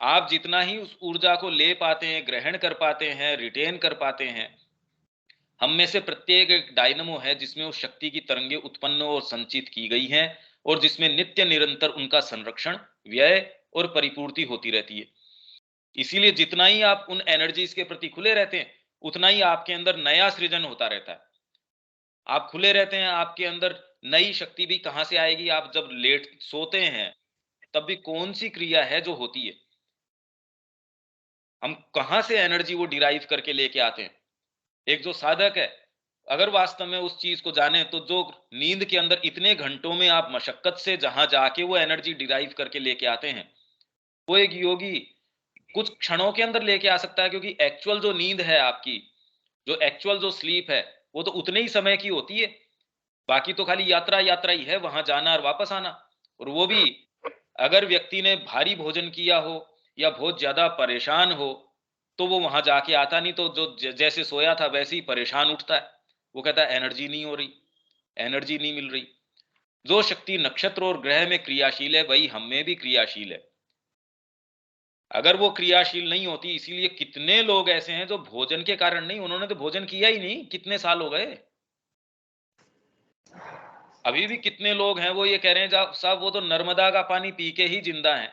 आप जितना ही उस ऊर्जा को ले पाते हैं, ग्रहण कर पाते हैं, रिटेन कर पाते हैं। हम में से प्रत्येक एक डायनमो है जिसमें उस शक्ति की तरंगें उत्पन्न और संचित की गई हैं, और जिसमें नित्य निरंतर उनका संरक्षण, व्यय और परिपूर्ति होती रहती है। इसीलिए जितना ही आप उन एनर्जीज के प्रति खुले रहते हैं, उतना ही आपके अंदर नया सृजन होता रहता है। आप खुले रहते हैं, आपके अंदर नई शक्ति भी कहां से आएगी। आप जब लेट सोते हैं तब भी कौन सी क्रिया है जो होती है, हम कहां से एनर्जी वो डिराइव करके लेके आते हैं। एक जो साधक है, अगर वास्तव में उस चीज को जाने, तो जो नींद के अंदर इतने घंटों में आप मशक्कत से जहां जाके वो एनर्जी डिराइव करके लेके आते हैं, वो एक योगी कुछ क्षणों के अंदर लेके आ सकता है। क्योंकि एक्चुअल जो नींद है आपकी, जो एक्चुअल जो स्लीप है, वो तो उतने ही समय की होती है। बाकी तो खाली यात्रा यात्रा ही है, वहां जाना और वापस आना। और वो भी अगर व्यक्ति ने भारी भोजन किया हो या बहुत ज्यादा परेशान हो, तो वो वहां जाके आता नहीं। तो जो जैसे सोया था वैसे ही परेशान उठता है। वो कहता है एनर्जी नहीं हो रही, एनर्जी नहीं मिल रही। जो शक्ति नक्षत्र और ग्रह में क्रियाशील है, वही हम में भी क्रियाशील है। अगर वो क्रियाशील नहीं होती, इसीलिए कितने लोग ऐसे हैं जो भोजन के कारण नहीं, उन्होंने तो भोजन किया ही नहीं, कितने साल हो गए। अभी भी कितने लोग हैं वो ये कह रहे हैं साहब वो तो नर्मदा का पानी पी के ही जिंदा है,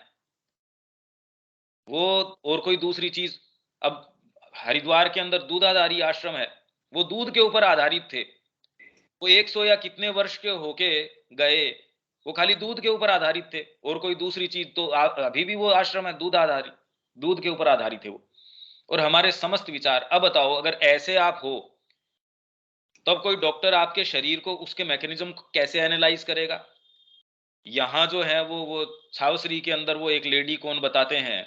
वो और कोई दूसरी चीज। अब हरिद्वार के अंदर दूधाधारी आश्रम है, वो दूध के ऊपर आधारित थे। वो 100 या कितने वर्ष के होके गए, वो खाली दूध के ऊपर आधारित थे, और कोई दूसरी चीज तो अभी भी वो आश्रम है दूध आधारित, दूध के ऊपर आधारित है वो। और हमारे समस्त विचार, अब बताओ अगर ऐसे आप हो, तब कोई डॉक्टर आपके शरीर को, उसके मैकेनिज्म को कैसे एनालाइज करेगा। यहाँ जो है वो छावसरी के अंदर वो एक लेडी कौन बताते हैं,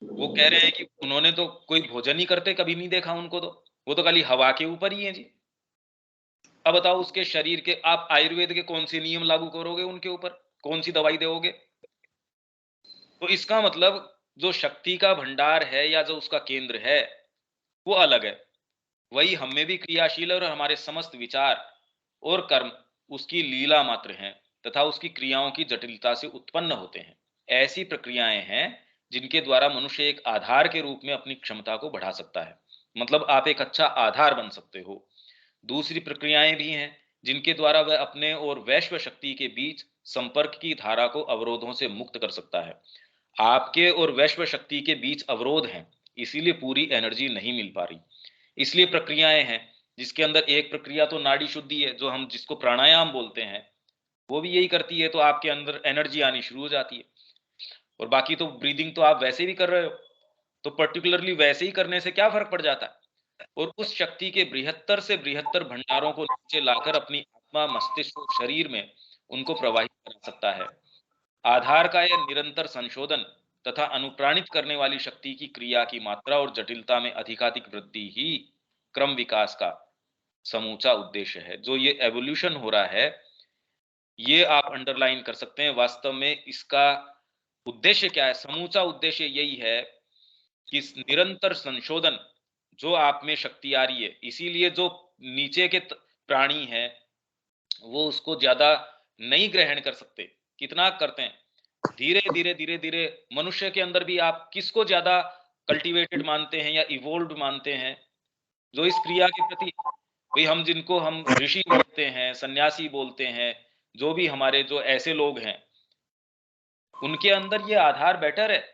वो कह रहे हैं कि उन्होंने तो कोई भोजन ही करते कभी नहीं देखा उनको, तो वो तो खाली हवा के ऊपर ही है जी। अब बताओ उसके शरीर के आप आयुर्वेद के कौन से नियम लागू करोगे उनके ऊपर, कौन सी दवाई दोगे। तो इसका मतलब जो शक्ति का भंडार है या जो उसका केंद्र है वो अलग है, वही हम में भी क्रियाशील है। और हमारे समस्त विचार और कर्म उसकी लीला मात्र हैं, तथा उसकी क्रियाओं की जटिलता से उत्पन्न होते हैं। ऐसी प्रक्रियाएं हैं जिनके द्वारा मनुष्य एक आधार के रूप में अपनी क्षमता को बढ़ा सकता है। मतलब आप एक अच्छा आधार बन सकते हो। दूसरी प्रक्रियाएं भी हैं जिनके द्वारा वह अपने और वैश्व शक्ति के बीच संपर्क की धारा को अवरोधों से मुक्त कर सकता है। आपके और वैश्व शक्ति के बीच अवरोध हैं, इसीलिए पूरी एनर्जी नहीं मिल पा रही। इसलिए प्रक्रियाएं हैं, जिसके अंदर एक प्रक्रिया तो नाड़ी शुद्धि है, जो हम जिसको प्राणायाम बोलते हैं, वो भी यही करती है, तो आपके अंदर एनर्जी आनी शुरू हो जाती है। और बाकी तो ब्रीदिंग तो आप वैसे भी कर रहे हो, तो पर्टिकुलरली वैसे ही करने से क्या फर्क पड़ जाता है। और उस शक्ति के बृहत्तर से बृहत्तर भंडारों को नीचे लाकर अपनी आत्मा, मस्तिष्क और शरीर में उनको प्रवाहित करा सकता है। आधार का यह निरंतर संशोधन तथा अनुप्राणित करने वाली शक्ति की क्रिया की मात्रा और जटिलता में अधिकाधिक वृद्धि ही क्रम विकास का समूचा उद्देश्य है। जो ये एवोल्यूशन हो रहा है, ये आप अंडरलाइन कर सकते हैं। वास्तव में इसका उद्देश्य क्या है? समूचा उद्देश्य यही है कि निरंतर संशोधन, जो आप में शक्ति आ रही है, इसीलिए जो नीचे के प्राणी हैं वो उसको ज्यादा नहीं ग्रहण कर सकते। कितना करते हैं? धीरे धीरे धीरे धीरे मनुष्य के अंदर भी आप किसको ज्यादा कल्टीवेटेड मानते हैं या इवोल्व मानते हैं? जो इस क्रिया के प्रति, भाई हम जिनको हम ऋषि बोलते हैं, सन्यासी बोलते हैं, जो भी हमारे जो ऐसे लोग हैं, उनके अंदर ये आधार बेटर है।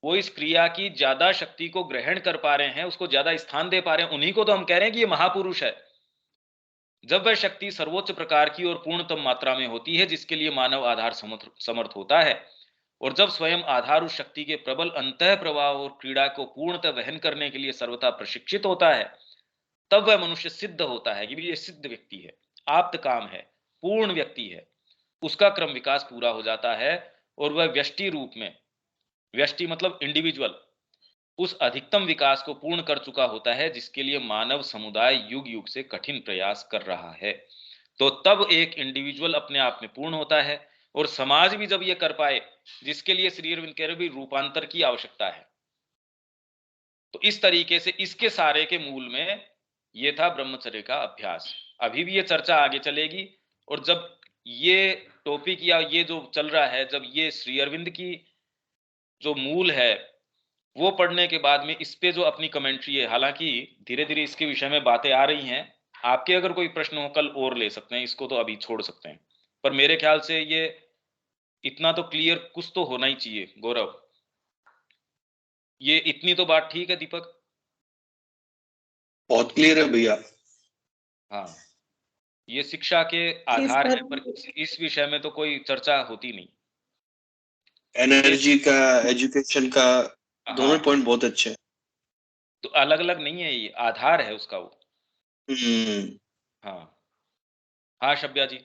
वो इस क्रिया की ज्यादा शक्ति को ग्रहण कर पा रहे हैं, उसको ज्यादा स्थान दे पा रहे हैं, उन्हीं को तो हम कह रहे हैं कि ये महापुरुष है। जब वह शक्ति सर्वोच्च प्रकार की और पूर्णतम मात्रा में होती है, जिसके लिए मानव आधार समर्थ होता है, और जब स्वयं आधार उस शक्ति के प्रबल अंतः प्रवाह और क्रीड़ा को पूर्णतः वहन करने के लिए सर्वथा प्रशिक्षित होता है, तब वह मनुष्य सिद्ध होता है कि ये सिद्ध व्यक्ति है, आप्त काम है, पूर्ण व्यक्ति है। उसका क्रम विकास पूरा हो जाता है और वह व्यष्टि रूप में, व्यष्टि मतलब इंडिविजुअल, उस अधिकतम विकास को पूर्ण कर चुका होता है, जिसके लिए मानव समुदाय युग युग से कठिन प्रयास कर रहा है। तो तब एक इंडिविजुअल अपने आप में पूर्ण होता है, और समाज भी जब ये कर पाए, जिसके लिए श्री अरविंद कह रहे भी रूपांतर की आवश्यकता है। तो इस तरीके से इसके सारे के मूल में ये था ब्रह्मचर्य का अभ्यास। अभी भी ये चर्चा आगे चलेगी, और जब ये टॉपिक या ये जो चल रहा है, जब ये श्री अरविंद की जो मूल है वो पढ़ने के बाद में इस पे जो अपनी कमेंट्री है, हालांकि धीरे धीरे इसके विषय में बातें आ रही हैं, आपके अगर कोई प्रश्न हो कल और ले सकते हैं, इसको तो अभी छोड़ सकते हैं। पर मेरे ख्याल से ये इतना तो क्लियर कुछ तो होना ही चाहिए। गौरव, ये इतनी तो बात ठीक है? दीपक, बहुत क्लियर है भैया। हाँ, ये शिक्षा के आधार है, पर इस विषय में तो कोई चर्चा होती नहीं। एनर्जी का, एजुकेशन का, दोनों पॉइंट बहुत अच्छे हैं। तो अलग अलग नहीं है, ये आधार है उसका वो। हाँ हाँ, शब्या जी।